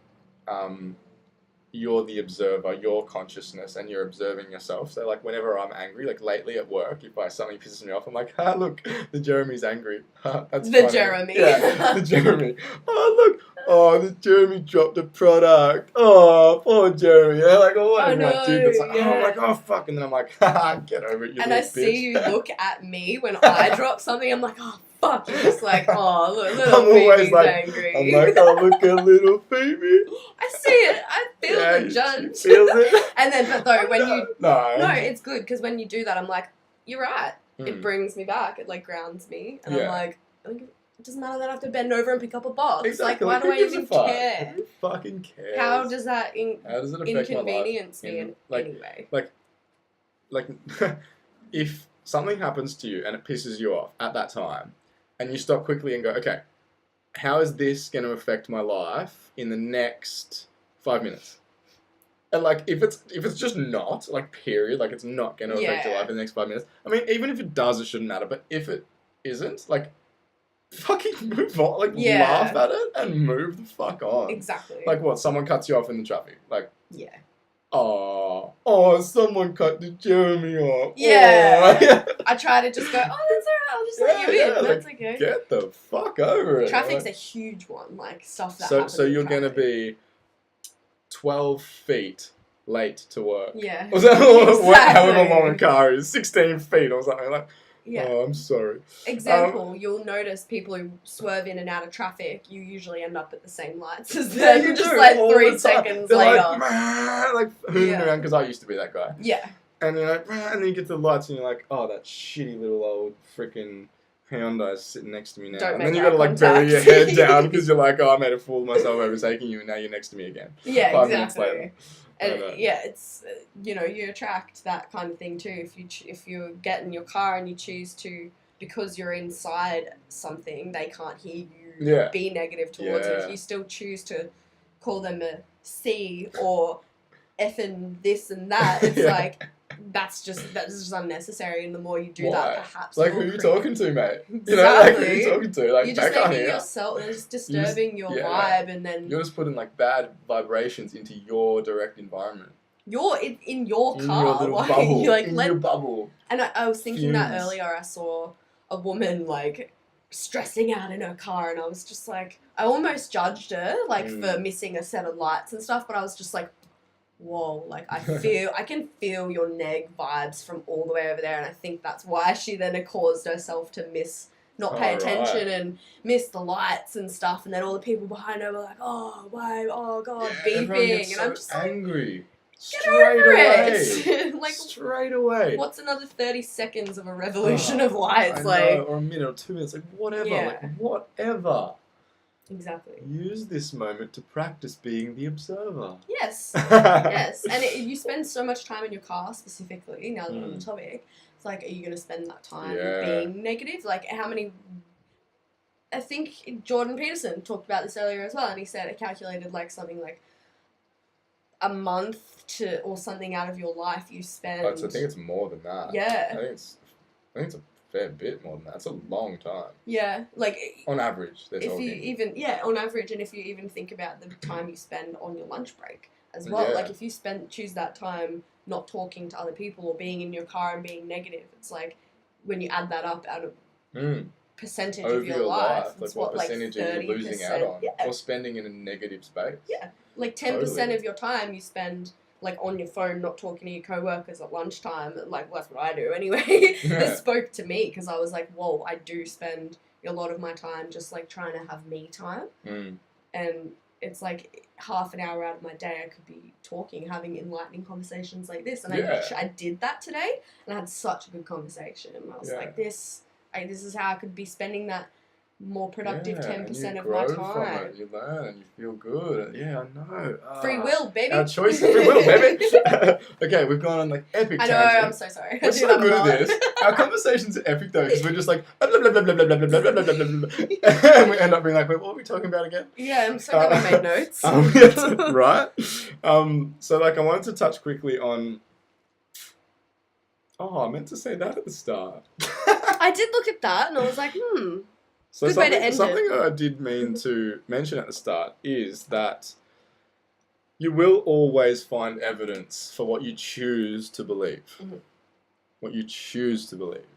you're the observer, your consciousness, and you're observing yourself. So like whenever I'm angry, like lately at work, if something pisses me off, I'm like, look, the Jeremy's angry. That's The funny. Jeremy. Yeah, the Jeremy. Look. The Jeremy dropped a product. Oh, poor Jeremy. Yeah, like, whatever I do, it's like, I'm like, oh, fuck. And then I'm like, get over it, you And little I bitch. see you look at me when I drop something, I'm like, oh, fuck. You're just like, oh, look, little I'm always Phoebe's like, angry. I'm like, oh, look at little Phoebe. I see it. I feel the She judge. feels it. And then, but though, when you... No, it's good, because when you do that, I'm like, you're right. It brings me back. It, like, grounds me. And I'm like, it doesn't matter that I have to bend over and pick up a box. Exactly. Like, why do I even care? Who fucking cares? How does that How does it affect inconvenience my life? me in Like, any way? Like, if something happens to you and it pisses you off at that time, and you stop quickly and go, okay, how is this going to affect my life in the next 5 minutes? And like, if it's just not, like, period, like, it's not going to affect your life in the next 5 minutes. I mean, even if it does, it shouldn't matter. But if it isn't, like, fucking move on. Like, laugh at it and move the fuck on. Exactly. Like, what? Someone cuts you off in the traffic. Like, yeah. Oh, someone cut the Jeremy off. Yeah. Oh. I try to just go, oh, that's alright, I'll just let you in. That's like, okay. Get the fuck over it. Traffic's like, a huge one, like stuff that so happens. you're in going to traffic. be 12 feet late to work. Yeah. Or however Exactly. long a car is, 16 feet or something like. Yeah. Oh, I'm sorry. Example, you'll notice people who swerve in and out of traffic, you usually end up at the same lights as Yeah, them, you just do, like all 3 the time. seconds They're later. like, "Man," like hooting Yeah. around, because I used to be that guy. Yeah. And you're like, "Man," and then you get to the lights and you're like, oh, that shitty little old freaking Hyundai's sitting next to me now. Don't and make then you eye gotta like bury your contact. head down because you're like, oh, I made a fool of myself overtaking you and now you're next to me again. Yeah, 5 minutes later. exactly. And yeah, it's you attract that kind of thing too. If you get in your car and you choose to, because you're inside something, they can't hear you be negative towards it. If you still choose to call them a C or effing this and that, it's like that's just unnecessary. And the more you do that, perhaps like, it who will are you create- talking to, mate? Exactly. You know, like, who are you talking to? Like, you're just they can't making hear. yourself, it's disturbing your vibe, and then you're just putting like bad vibrations into your direct environment. You're in your car, in your little like, bubble, your bubble. And I was thinking that Fumes. earlier. I saw a woman like stressing out in her car, and I was just like, I almost judged her like for missing a set of lights and stuff, but I was just like, whoa, like I can feel your neg vibes from all the way over there, and I think that's why she then caused herself to not pay attention and miss the lights and stuff, and then all the people behind her were like, oh, why, oh god, beeping, and I'm just angry. Get Straight over away. it. Like, straight away. What's another 30 seconds of a revolution of lights? I like, know, or a minute or 2 minutes, like whatever, like whatever. Exactly. Use this moment to practice being the observer. Yes. Yes. And you spend so much time in your car, specifically, now that we're on the topic. It's like, are you going to spend that time being negative? Like, how many... I think Jordan Peterson talked about this earlier as well, and he said it calculated like something like a month or something out of your life you spend. I think it's more than that. Yeah. I think it's a fair bit more than that. It's a long time. Yeah, like on average. If you even on average, and if you even think about the time you spend on your lunch break as well, like if you choose that time not talking to other people or being in your car and being negative, it's like when you add that up out of percentage over of your life, like what percentage are you losing out on, or spending in a negative space? Yeah, like 10% of your time you spend like on your phone, not talking to your co-workers at lunchtime. Like, well, that's what I do anyway. It spoke to me because I was like, whoa, I do spend a lot of my time just like trying to have me time. And it's like half an hour out of my day I could be talking, having enlightening conversations like this. And I did that today, and I had such a good conversation. And I was like, this is how I could be spending that more productive 10% of my time. From it. You learn and you feel good. Yeah, I know. Free will, baby. Our choice is free will, baby. Okay, we've gone on like epic tangent. I know, I'm so sorry. We're so good at this. Our conversations are epic though, because we're just like blah, blah, blah, blah, blah, blah, blah, blah, blah, blah, blah. And we end up being like, wait, what were we talking about again? Yeah, I'm so glad I made notes. Right? So like I wanted to touch quickly on... Oh, I meant to say that at the start. I did look at that and I was like, So good way to end something that I did mean to mention at the start is that you will always find evidence for what you choose to believe. What you choose to believe.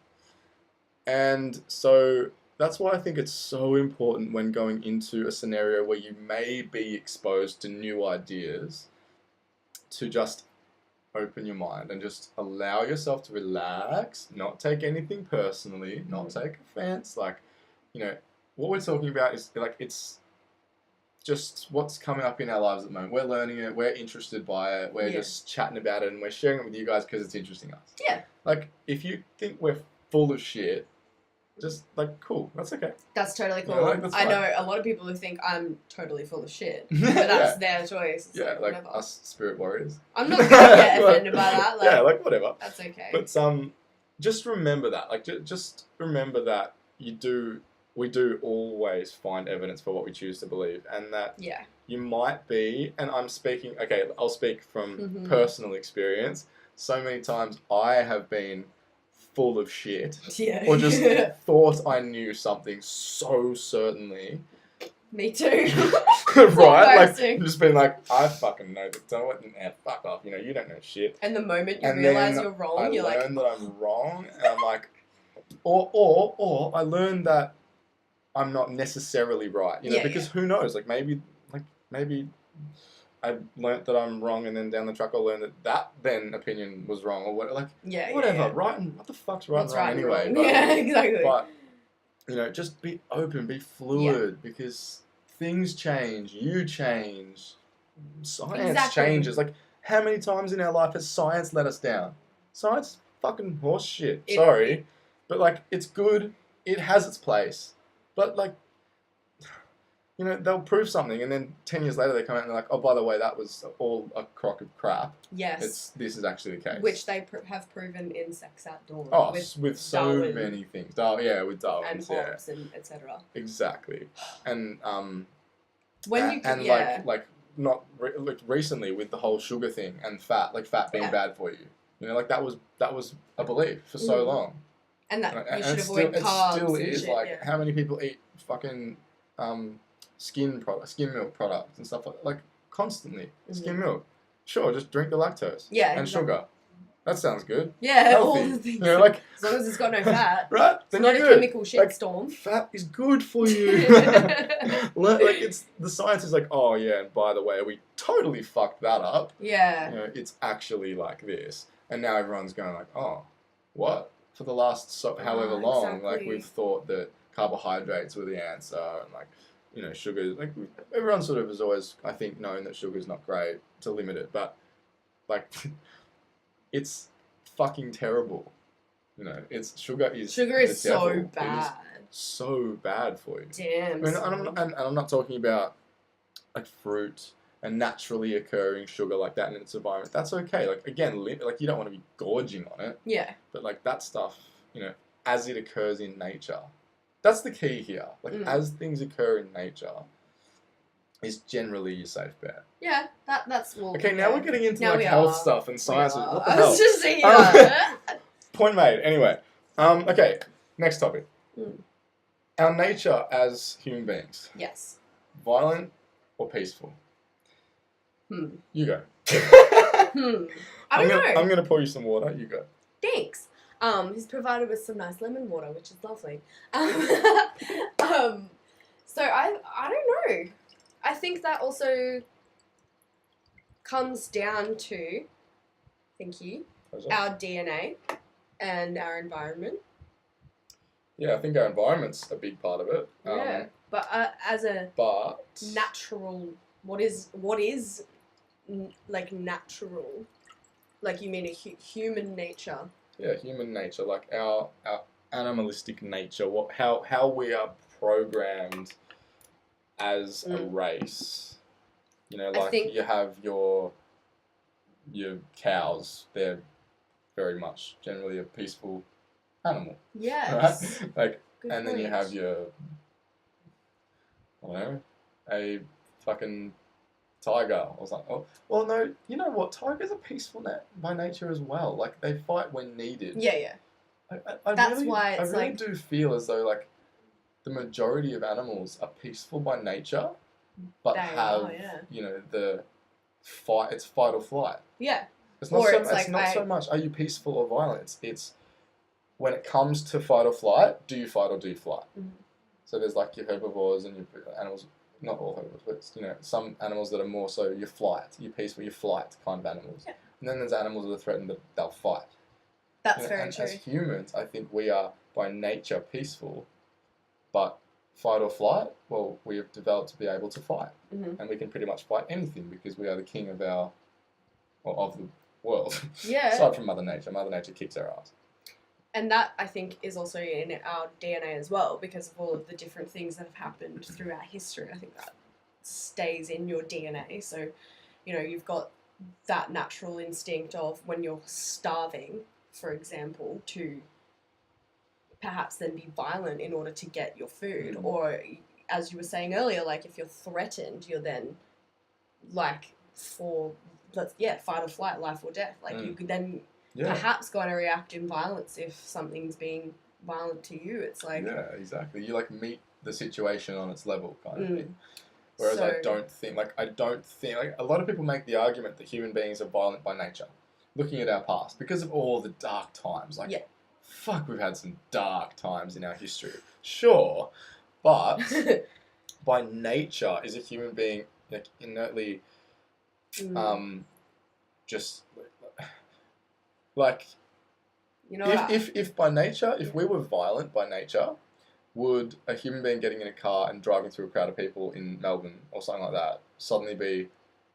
And so that's why I think it's so important when going into a scenario where you may be exposed to new ideas to just open your mind and just allow yourself to relax, not take anything personally, not take offense. Like, you know, what we're talking about is like, it's just what's coming up in our lives at the moment. We're learning it, we're interested by it, we're just chatting about it, and we're sharing it with you guys because it's interesting us. Yeah. Like, if you think we're full of shit, just like, cool, that's okay. That's totally cool. Yeah, like, that's I fine. know a lot of people who think I'm totally full of shit, but that's their choice. It's like whatever. Us spirit warriors. I'm not gonna get offended by that. Like, yeah, like whatever. That's okay. But just remember that. Like, just remember that we do always find evidence for what we choose to believe, and that you might be. And I'm speaking. Okay, I'll speak from personal experience. So many times I have been full of shit, or just thought I knew something so certainly. Me too. Right? Like, just been like, I fucking know the don't fuck off. You know, you don't know shit. And the moment you realise you're wrong, you're like, I learn that I'm wrong, and I'm like, or I learn that I'm not necessarily right. You know, because who knows? Like maybe I learnt that I'm wrong, and then down the track I learned that then opinion was wrong, or what, like Yeah. whatever. Yeah. Right and what the fuck's right What's and wrong right and anyway? wrong? But, Yeah, exactly. But just be open, be fluid, because things change, you change, science changes. Like, how many times in our life has science let us down? Science is fucking horse shit. Sorry, but like, it's good. It has its place, but like, they'll prove something, and then 10 years later they come out and they're like, oh, by the way, that was all a crock of crap. Yes. This is actually the case. Which they have proven in Sex at Dawn. Oh, with so Darwin many things. With Darwin. And Hobbes and etc. Exactly. And like recently with the whole sugar thing and fat being bad for you. Like that was a belief for so long. And that you should avoid carbs. It still is shit, like how many people eat fucking skim milk products and stuff like constantly. Skim milk. Sure, just drink the lactose. Yeah. And sugar. That sounds good. Yeah, healthy. all the things. Like, as long as it's got no fat. Right? It's not a chemical shitstorm. Fat is good for you. The science is like, oh yeah, and by the way, we totally fucked that up. Yeah. It's actually like this. And now everyone's going like, oh, what? For the last however long, exactly. like we've thought that carbohydrates were the answer, and like, sugar. Like everyone sort of has always, I think, known that sugar's not great to limit it, but like, it's fucking terrible. Sugar is so bad. It is so bad for you. Damn. And I'm not talking about like fruit and naturally occurring sugar like that in its environment. That's okay. Like again, like you don't want to be gorging on it. Yeah. But like that stuff, as it occurs in nature, that's the key here. Like as things occur in nature, is generally your safe bet. Yeah, that's okay. Now we're getting into like health stuff and science. What the hell? I was just saying that. Point made. Anyway, okay. Next topic. Our nature as human beings. Yes. Violent or peaceful? You go. I don't know. I'm gonna pour you some water. You go. Thanks. He's provided with some nice lemon water, which is lovely. So I don't know. I think that also comes down to, thank you, our DNA and our environment. Yeah, I think our environment's a big part of it. Yeah, but as a natural, what is like natural? Like you mean a human nature? Yeah, human nature, like our animalistic nature. How we are programmed as a race. Like you have your cows. They're very much generally a peaceful animal. Yes. Right? Like, good and point. then you have your, I don't know, a fucking tiger or something. Oh, well, no, you know what? Tigers are peaceful by nature as well. Like, they fight when needed. Yeah. I That's really, why it's I really do feel as though, like, the majority of animals are peaceful by nature, but the fight, it's fight or flight. Yeah. It's not so much, are you peaceful or violent? It's when it comes to fight or flight, do you fight or do you flight? Mm-hmm. So there's like your herbivores and your animals, not all herbivores, but some animals that are more so your peaceful, your flight kind of animals. Yeah. And then there's animals that are threatened that they'll fight. That's very true. As humans, I think we are by nature peaceful, but fight or flight, well, we have developed to be able to fight. Mm-hmm. And we can pretty much fight anything because we are the king of the world. Yeah. Aside from Mother Nature. Mother Nature kicks our ass. And that, I think, is also in our DNA as well, because of all of the different things that have happened throughout history. I think that stays in your DNA. So, you've got that natural instinct of when you're starving, for example, to perhaps then be violent in order to get your food. Mm-hmm. Or, as you were saying earlier, like, if you're threatened, you're then, like, fight or flight, life or death. Like, you could then... Yeah. Perhaps going to react in violence if something's being violent to you. It's like... Yeah, exactly. You, like, meet the situation on its level kind of thing. Whereas I don't think, like, a lot of people make the argument that human beings are violent by nature, looking at our past, because of all the dark times. Like, fuck, we've had some dark times in our history. Sure, but by nature, is a human being, like, inertly Just like You know what? if by nature, if we were violent by nature, would a human being getting in a car and driving through a crowd of people in Melbourne or something like that suddenly be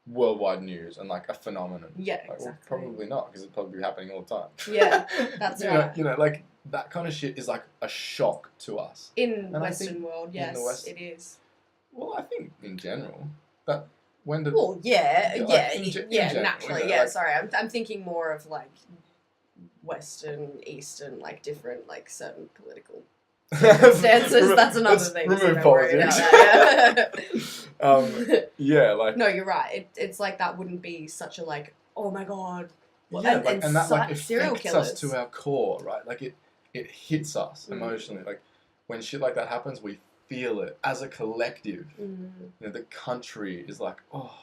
worldwide news and like a phenomenon? Yeah, Like, exactly. well, probably not, because it'd probably be happening all the time. Yeah, that's right. You know, like that kind of shit is like a shock to us. In Western world, yes, it is. Well, I think in general, that when did... Well, yeah, like, in general, naturally, you know, yeah. like, Sorry, I'm thinking more of like Western, Eastern, like different, like certain political circumstances. That's another thing. Remove so politics. Yeah, like... No, you're right. It's like that wouldn't be such a like, oh my god. Yeah, and that like serial affects killers. us to our core, right? Like it hits us emotionally. Like when shit like that happens, we feel it as a collective. You know, the country is like, oh,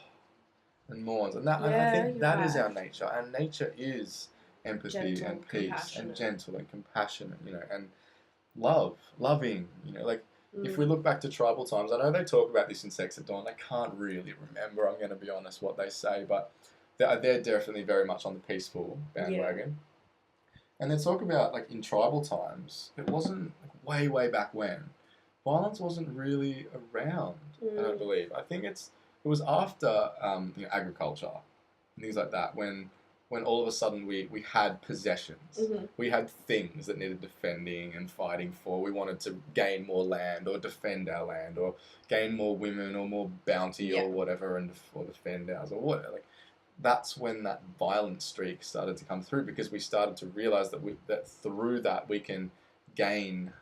and mourns, and that. And I think that is our nature. Our nature is empathy Gentle, and peace and compassionate. gentle and compassionate. You know, and loving. You know, like. If we look back to tribal times, I know they talk about this in Sex at Dawn. I can't really remember, I'm going to be honest, what they say, but they're definitely very much on the peaceful bandwagon. Yeah. And they talk about, like, in tribal times, it wasn't, like, way back when, violence wasn't really around, I don't believe. I think it was after you know, agriculture and things like that, when all of a sudden we had possessions. We had things that needed defending and fighting for. We wanted to gain more land or defend our land or gain more women or more bounty or whatever or defend ours or whatever. Like, that's when that violent streak started to come through, because we started to realize that through that we can gain,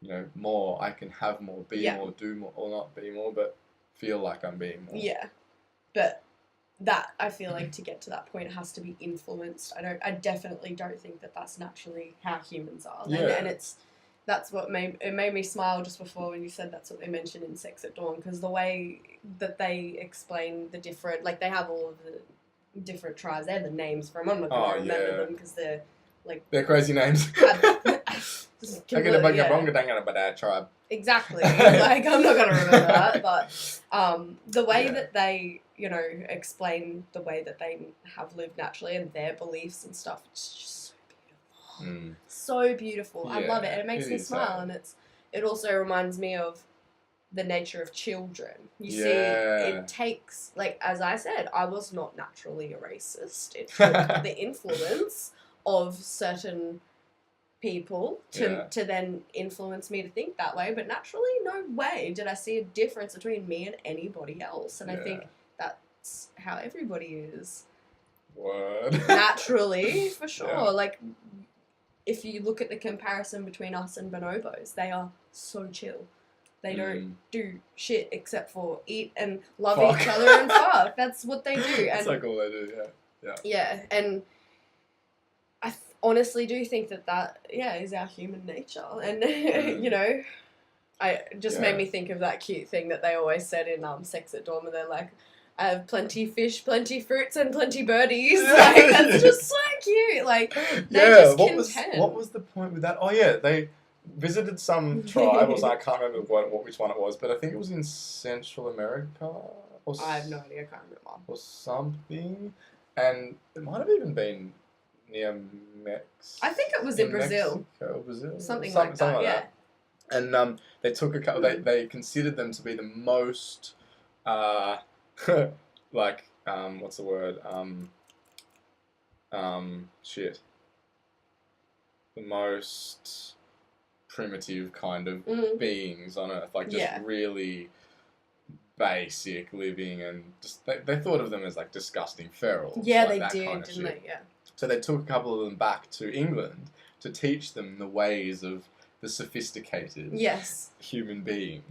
you know, more. I can have more, be more, do more, or not be more, but feel like I'm being more. Yeah. But that, I feel like, to get to that point, has to be influenced. I definitely don't think that that's naturally how humans are. And that's what made me smile just before when you said that's what they mentioned in Sex at Dawn, because the way that they explain the different, like, they have all of the different tribes. They have the names for them. I'm not going to remember them because they're like... They're crazy names. Tribe. Exactly. Like, I'm not going to remember that, but the way that they, you know, explain the way that they have lived naturally and their beliefs and stuff, it's just so beautiful. So beautiful. Yeah, I love it, and it makes me smile, and it also reminds me of the nature of children. You see, it takes, like, as I said, I was not naturally a racist. It took the influence of certain people to then influence me to think that way, but naturally, no way did I see a difference between me and anybody else, and I think that's how everybody is. Word. Naturally, for sure. Like, if you look at the comparison between us and bonobos, they are so chill. They don't do shit except for eat and love each other and fuck. That's what they do. That's like all they do, Yeah, and I honestly do think that is our human nature. And, you know, I just made me think of that cute thing that they always said in Sex at Dawn, where they're like, I have plenty fish, plenty fruits, and plenty birdies. Like, that's just so cute. Like, they're just content. What was the point with that? Oh, yeah, they visited some tribe, or I can't remember which one it was, but I think it was in Central America. I have no idea, I can't remember. Or something. And it might have even been near Mexico. I think it was in Brazil. Brazil? Something like that. And they took a couple, they considered them to be the most, like, what's the word? Shit. The most primitive kind of beings on Earth. Like, just really basic living, and just they thought of them as, like, disgusting ferals. Yeah, like they that did, kind of didn't shit. they? Yeah. So they took a couple of them back to England to teach them the ways of the sophisticated human being.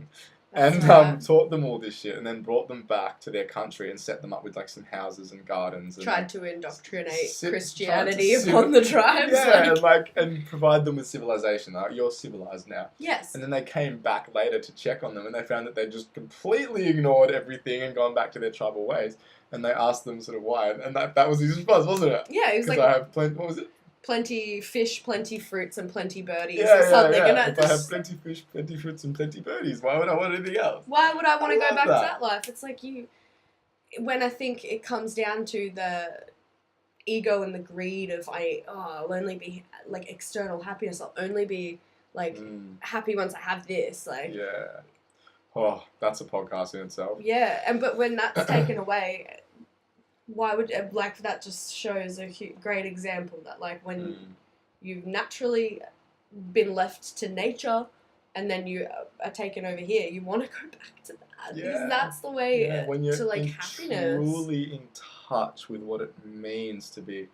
And taught them all this shit, and then brought them back to their country and set them up with, like, some houses and gardens. And tried to indoctrinate Christianity upon the tribes. Yeah, and provide them with civilization. Like, you're civilized now. Yes. And then they came back later to check on them, and they found that they just completely ignored everything and gone back to their tribal ways. And they asked them sort of why, and that was his response, wasn't it? Yeah, he was like, I have plenty. What was it? Plenty fish, plenty fruits, and plenty birdies, or something. Yeah. If I have plenty fish, plenty fruits, and plenty birdies, why would I want anything else? Why would I want to go back to that life? It's like when I think it comes down to the ego and the greed of I'll only be like external happiness. I'll only be like happy once I have this. Like Yeah. Oh, that's a podcast in itself. Yeah, but when that's taken away, why would like that just shows a great example that like when you've naturally been left to nature and then you are taken over here, you want to go back to that because that's the way when you're to like happiness. Truly in touch with what it means to be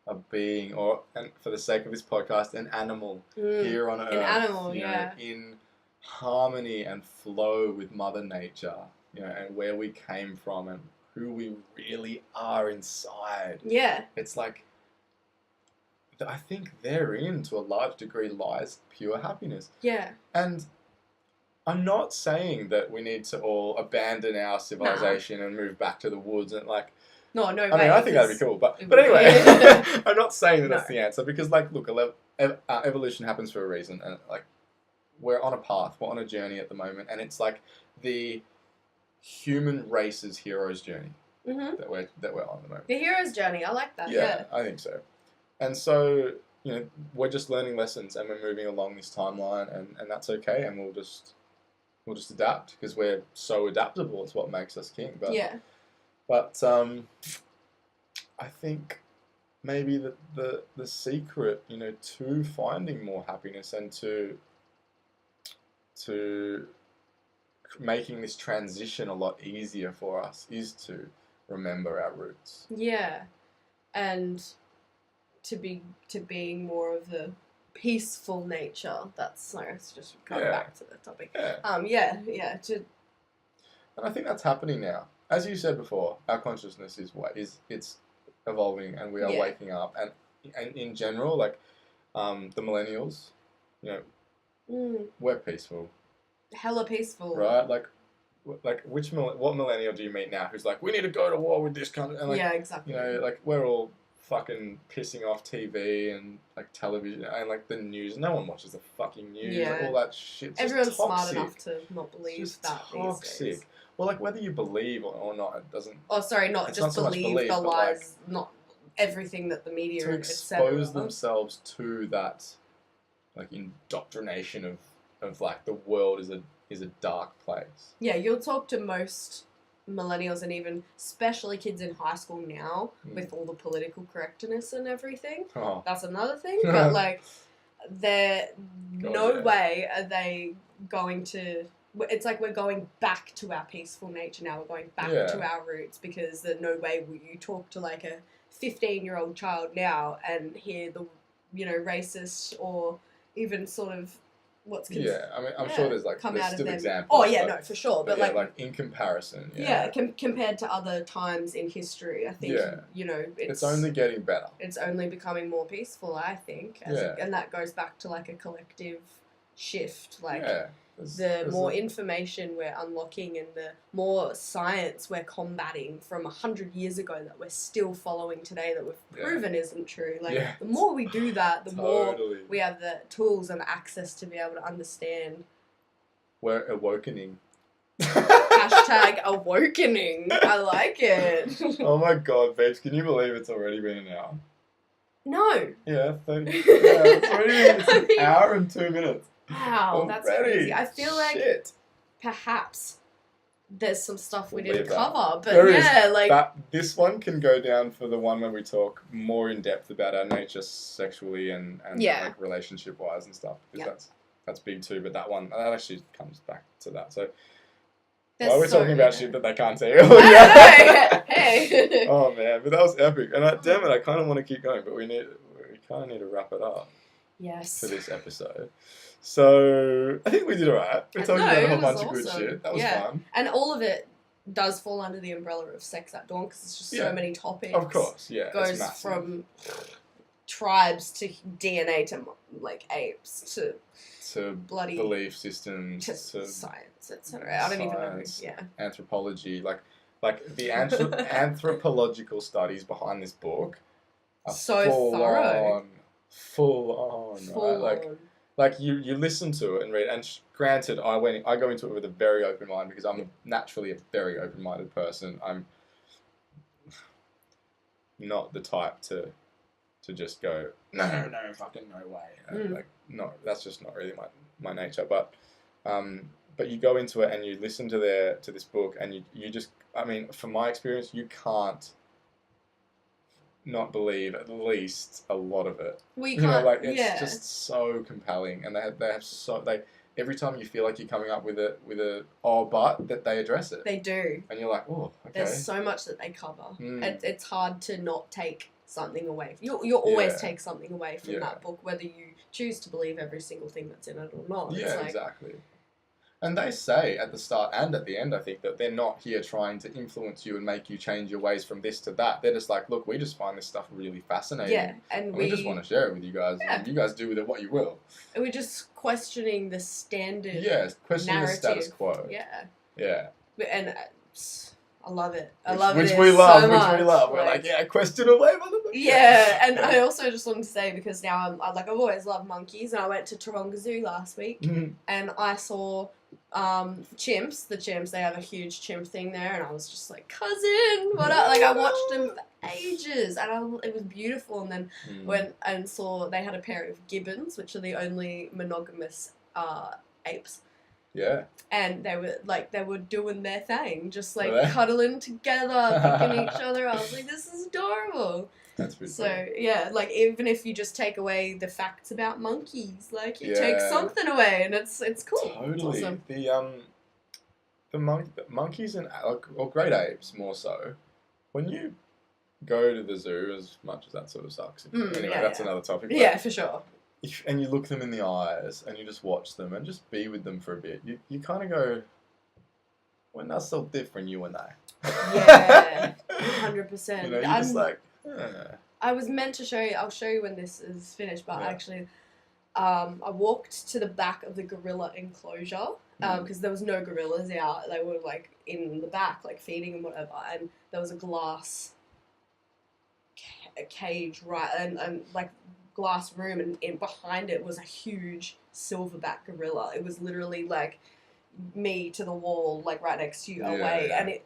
a being, or and for the sake of this podcast, an animal here on Earth. An animal, in harmony and flow with Mother Nature, and where we came from and who we really are inside. Yeah. It's like, I think therein, to a large degree, lies pure happiness. Yeah. And I'm not saying that we need to all abandon our civilization and move back to the woods and like. No way. I mean, I think that'd be cool, but anyway, I'm not saying that that's the answer because, like, look, evolution happens for a reason, and like, we're on a path, we're on a journey at the moment, and it's like the human race's hero's journey that we're on at the moment. The hero's journey, I like that. Yeah, I think so. And so, we're just learning lessons and we're moving along this timeline, and that's okay, and we'll just adapt because we're so adaptable. It's what makes us king. But I think maybe the secret, to finding more happiness and to making this transition a lot easier for us is to remember our roots. Yeah, and to being more of the peaceful nature. That's let's just come back to the topic. And I think that's happening now. As you said before, our consciousness it's evolving, and we are waking up. And in general, like the millennials, we're peaceful. Hella peaceful, right? Like what millennial do you meet now who's like, we need to go to war with this country? And like, exactly. Like we're all fucking pissing off TV and like television and like the news. No one watches the fucking news. All that shit. Everyone's smart enough to not believe that toxic. These days. Well, like whether you believe or not, it doesn't. Oh, sorry, not just not believe the lies, not everything that the media to expose themselves to that, like indoctrination of like the world is a dark place. Yeah, you'll talk to most millennials and even especially kids in high school now with all the political correctness and everything. That's another thing, but like no way are they going to. It's like we're going back to our peaceful nature now. We're going back to our roots because there's no way will you talk to like a 15-year-old child now and hear the racist or even sort of what's I mean, I'm sure there's like list of examples. Oh yeah, no, for sure. But like in comparison. Compared to other times in history, I think it's only getting better. It's only becoming more peaceful, I think. And that goes back to like a collective shift. Like the more information we're unlocking and the more science we're combating from 100 years ago that we're still following today that we've proven isn't true. Like the more we do that, the more we have the tools and access to be able to understand. We're awakening. Hashtag awakening. I like it. Oh my god, babes, can you believe it's already been an hour? No. Yeah, it's already been an hour and 2 minutes. Wow, that's crazy. I feel like perhaps there's some stuff we didn't cover, but this one can go down for the one where we talk more in depth about our nature sexually and like relationship wise and stuff. Because that's big too. But that actually comes back to that. So why are we talking about shit that they can't see? Hey. Oh man, but that was epic. And damn it, I kind of want to keep going, but we kind of need to wrap it up. Yes. For this episode. So, I think we did alright. We talked about a whole bunch of good shit. That was fun. And all of it does fall under the umbrella of Sex at Dawn because it's just so many topics. Of course, It goes from tribes to DNA to like apes to bloody belief systems to science, etc. I don't even know. Anthropology, like the anthropological studies behind this book are so thorough. Full on, right? Like you listen to it and read, and granted, I go into it with a very open mind because I'm naturally a very open-minded person. I'm not the type to just go, no, fucking no way. Like, no, that's just not really my nature. But you go into it and you listen to this book, and you just, I mean, from my experience, you can't not believe at least a lot of it. We you can't. know, like, it's just so compelling, and they have so every time you feel like you're coming up with a but that they address it. They do. And you're like, oh, okay. There's so much that they cover. It's hard to not take something away. You'll always take something away from that book, whether you choose to believe every single thing that's in it or not. Yeah, exactly. And they say at the start and at the end, I think, that they're not here trying to influence you and make you change your ways from this to that. They're just like, look, we just find this stuff really fascinating. Yeah, and we just want to share it with you guys. Yeah. And you guys do with it what you will. And we're just questioning the standard questioning narrative. The status quo. Yeah. Yeah. And I love it. Which we love. Like, we're like, question away, motherfucker. Yeah, and I also just wanted to say, because now I've always loved monkeys, and I went to Taronga Zoo last week, and I saw chimps. The chimps, they have a huge chimp thing there, and I was just like, cousin, what up? Like, I watched them for ages, and it was beautiful. And then went and saw they had a pair of gibbons, which are the only monogamous apes. Yeah. And they were doing their thing, just like cuddling together, picking each other. I was like, this is adorable. That's pretty so cool. Yeah, like, even if you just take away the facts about monkeys, like, you take something away, and it's cool. Totally. It's awesome. The monkeys and or great apes more so. When you go to the zoo, as much as that sort of sucks. Anyway, that's another topic. Yeah, for sure. And you look them in the eyes and you just watch them and just be with them for a bit. You kind of go, we're not so different, you and I. Yeah, 100%. You know, you're just like, I was meant to show you, I'll show you when this is finished, but actually, I walked to the back of the gorilla enclosure, because there was no gorillas out. They were, like, in the back, like, feeding and whatever, and there was a glass cage, right, and like, glass room, and behind it was a huge silverback gorilla. It was literally like me to the wall, like right next to you, away, and it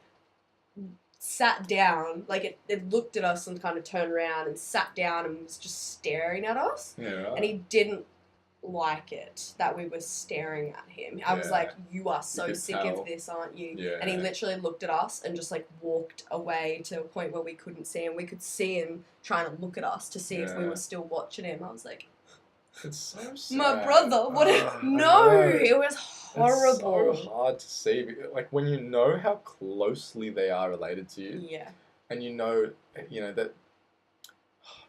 sat down, like it looked at us and kind of turned around and sat down and was just staring at us. And he didn't like it that we were staring at him. I was like, you are so sick of this, aren't you? And he literally looked at us and just like walked away to a point where we couldn't see him. We could see him trying to look at us to see if we were still watching him. I was like, it's so sad. My brother, no, it was horrible. It's so hard to see, like, when you know how closely they are related to you. Yeah. And you know that,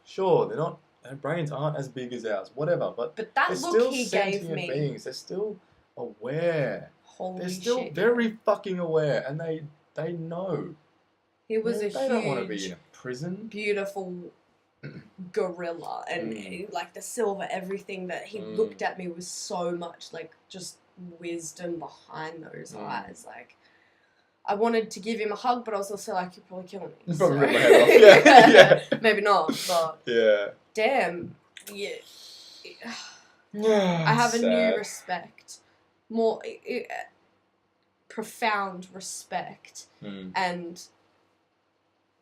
sure, they're not, their brains aren't as big as ours, whatever, but that they're look still he sentient gave me. beings. They're still aware. They're still shit. very fucking aware, and they know. He was they don't want to be in a prison. Beautiful gorilla, and like the silver, everything that he looked at me was so much like just wisdom behind those eyes. Like, I wanted to give him a hug, but I was also like, you'll probably kill me. You probably rip my head off. Maybe not, but damn, I have a new respect, more profound respect and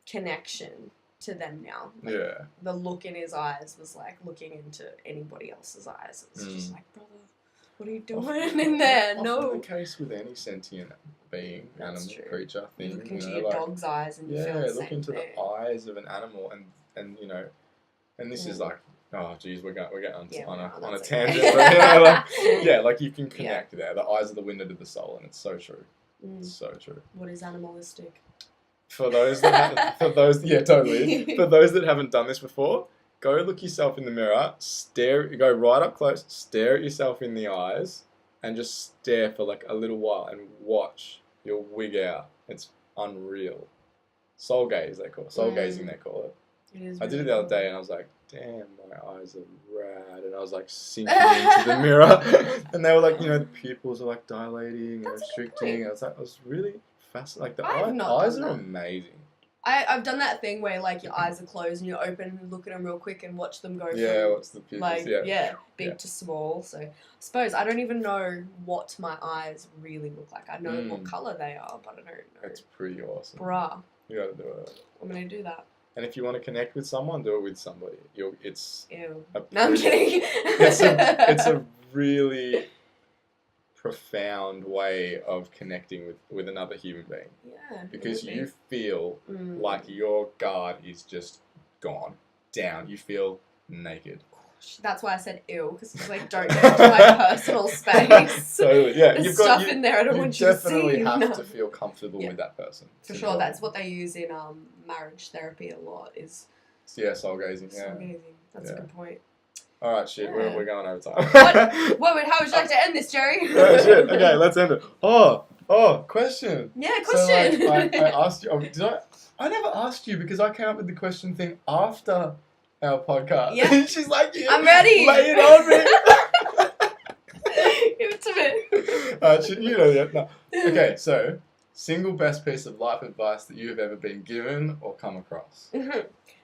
connection to them now. Like, the look in his eyes was like looking into anybody else's eyes. It was just like, brother, what are you doing in there? Often the case with any sentient being, animal, creature, thing. You look into your dog's eyes and you feel the same look into thing. the eyes of an animal, and you know, and this is like, oh geez, we're getting on a tangent. But, you know, like you can connect there. The eyes are the window to the soul, and it's so true. It's so true. What is animalistic? For those that for those that haven't done this before, go look yourself in the mirror, go right up close, stare at yourself in the eyes, and just stare for like a little while and watch. You'll wig out. It's unreal. Soul gaze, they call it. Soul gazing, they call it. It is. I did it the other day, and I was like, damn, my eyes are rad. And I was like sinking into the mirror, and they were like, the pupils are like dilating and restricting. And I was really fascinating. Like the eyes are amazing. I've done that thing where like your eyes are closed and you open and look at them real quick and watch them go from what's the pupils? like big to small. So I suppose I don't even know what my eyes really look like. I know what colour they are, but I don't know. It's pretty awesome. Bruh. You gotta do it. I'm gonna do that. And if you want to connect with someone, do it with somebody. It's Ew. a No, I'm kidding. it's a really profound way of connecting with another human being. Yeah. Because you feel like your guard is just gone down. You feel naked. That's why I said ew, because it's like, don't get into my personal space. Totally, yeah. There's stuff in there I don't want you to see. You definitely have to feel comfortable with that person. For sure, that's what they use in marriage therapy a lot. Is soul gazing. Yeah, soul gazing. That's a good point. All right, shit. Yeah. We're going over time. Wait, how would you like to end this, Jerry? Oh shit. Okay, let's end it. Oh, question. Yeah, question. So, like, I asked you. I never asked you because I came up with the question thing after our podcast. Yeah. She's like, I'm ready. Lay it on me. Give it to me. You know that. No. Okay, so single best piece of life advice that you have ever been given or come across.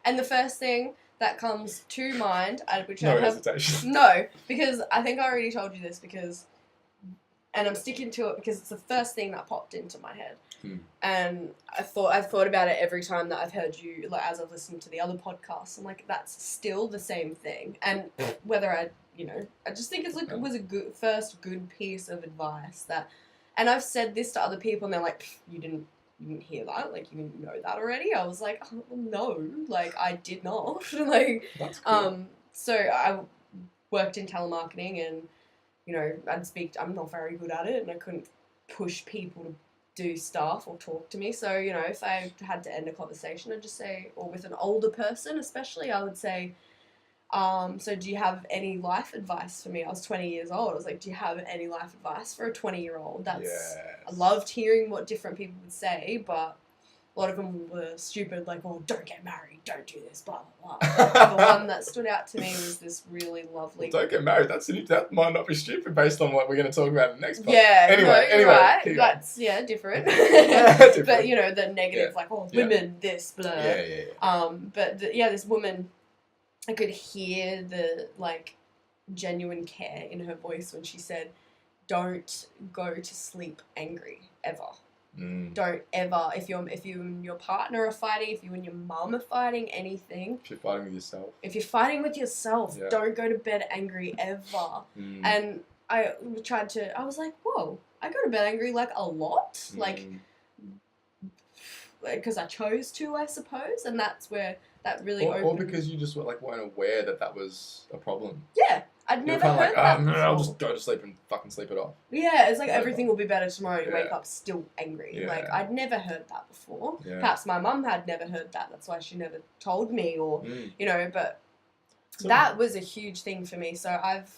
And the first thing that comes to mind, which No I have hesitation. no, because I think I already told you this and I'm sticking to it because it's the first thing that popped into my head. And I've thought about it every time that I've heard you, like as I've listened to the other podcasts. I'm like, that's still the same thing. And whether I just think it was a good piece of advice that, and I've said this to other people and they're like, you didn't hear that, like you didn't know that already. I was like, oh, no, like I did not. Like, that's cool. So I worked in telemarketing and, I'm not very good at it and I couldn't push people to do stuff or talk to me. So, if I had to end a conversation, I'd just say, or with an older person especially, I would say, so do you have any life advice for me? I was 20 years old. I was like, do you have any life advice for a 20-year-old? I loved hearing what different people would say, but a lot of them were stupid, like, oh, don't get married, don't do this, blah, blah, blah. The one that stood out to me was this really lovely... Well, don't get married. That might not be stupid based on what we're going to talk about in the next part. Yeah, anyway, right. That's, different. Different. But, the negative, like, oh, women, this, blah. Yeah. But, this woman, I could hear the, like, genuine care in her voice when she said, don't go to sleep angry, ever. Don't ever, if you and your partner are fighting, if you and your mum are fighting, anything. If you're fighting with yourself. Don't go to bed angry ever. And I was like, whoa, I go to bed angry like a lot. Like, because I chose to, I suppose. And that's where that really opened. Or because you just weren't aware that was a problem. Yeah. I'd never heard that before. I'll just go to sleep and fucking sleep it off. Yeah, it's like everything will be better tomorrow. You wake up still angry. Yeah. Like, I'd never heard that before. Yeah. Perhaps my mum had never heard that. That's why she never told me or, but so, that was a huge thing for me. So I've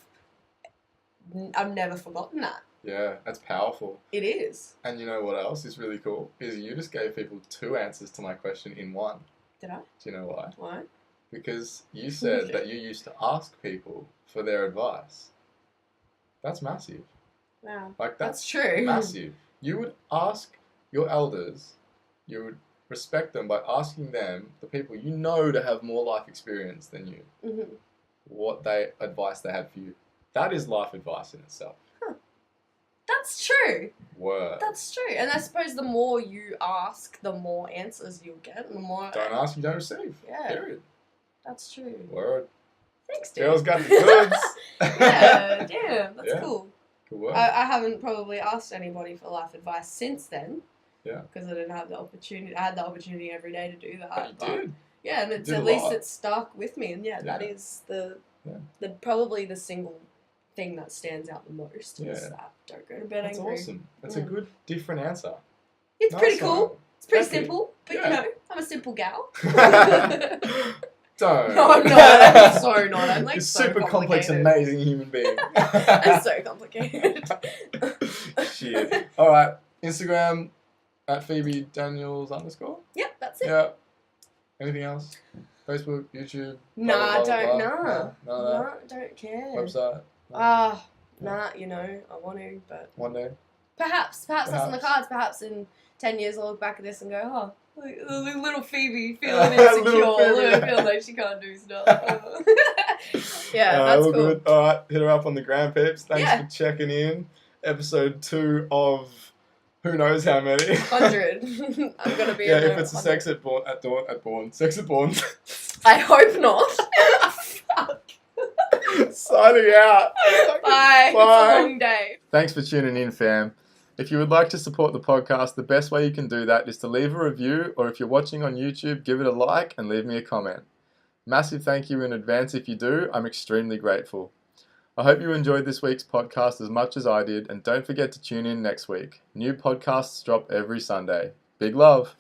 never forgotten that. Yeah, that's powerful. It is. And you know what else is really cool? Is you just gave people 2 answers to my question in one. Did I? Do you know why? Why? Because you said that you used to ask people for their advice. That's massive. Wow. Like, that's true. Massive. You would ask your elders, you would respect them by asking them, the people you know to have more life experience than you, what advice they had for you. That is life advice in itself. Huh. That's true. Word. That's true. And I suppose the more you ask, the more answers you'll get. And the more... Don't ask, you don't receive. Yeah. Period. That's true. Word. Thanks, dude. Girls got the goods. Yeah, damn. That's cool. Good work. I haven't probably asked anybody for life advice since then. Yeah. Because I didn't have the opportunity. I had the opportunity every day to do that. But you did. Yeah, and at least it's stuck with me. And that is the probably the single thing that stands out the most. Is that don't go to bed angry. That's awesome. That's a good, different answer. It's pretty cool. It's pretty simple. But, I'm a simple gal. Don't. No, I'm not. I'm so not. I'm like You're so super complex, amazing human being. I'm so complicated. Shit. Alright. Instagram at Phebe Daniels _. Yep, that's it. Yeah. Anything else? Facebook, YouTube? Nah, None don't care. Website? Nah, I want to, but... One day? Perhaps that's on the cards. Perhaps in 10 years I'll look back at this and go, oh, like, little Phoebe feeling insecure, feeling like she can't do stuff. That's cool. Good. Alright, hit her up on the gram, peeps. Thanks for checking in. Episode 2 of Who knows how many? 100. I'm gonna be Yeah, in if it's a 100. sex at dawn, sex at dawn. I hope not. Fuck. Signing out. Bye. It's a long day. Thanks for tuning in, fam. If you would like to support the podcast, the best way you can do that is to leave a review, or if you're watching on YouTube, give it a like and leave me a comment. Massive thank you in advance if you do. I'm extremely grateful. I hope you enjoyed this week's podcast as much as I did, and don't forget to tune in next week. New podcasts drop every Sunday. Big love.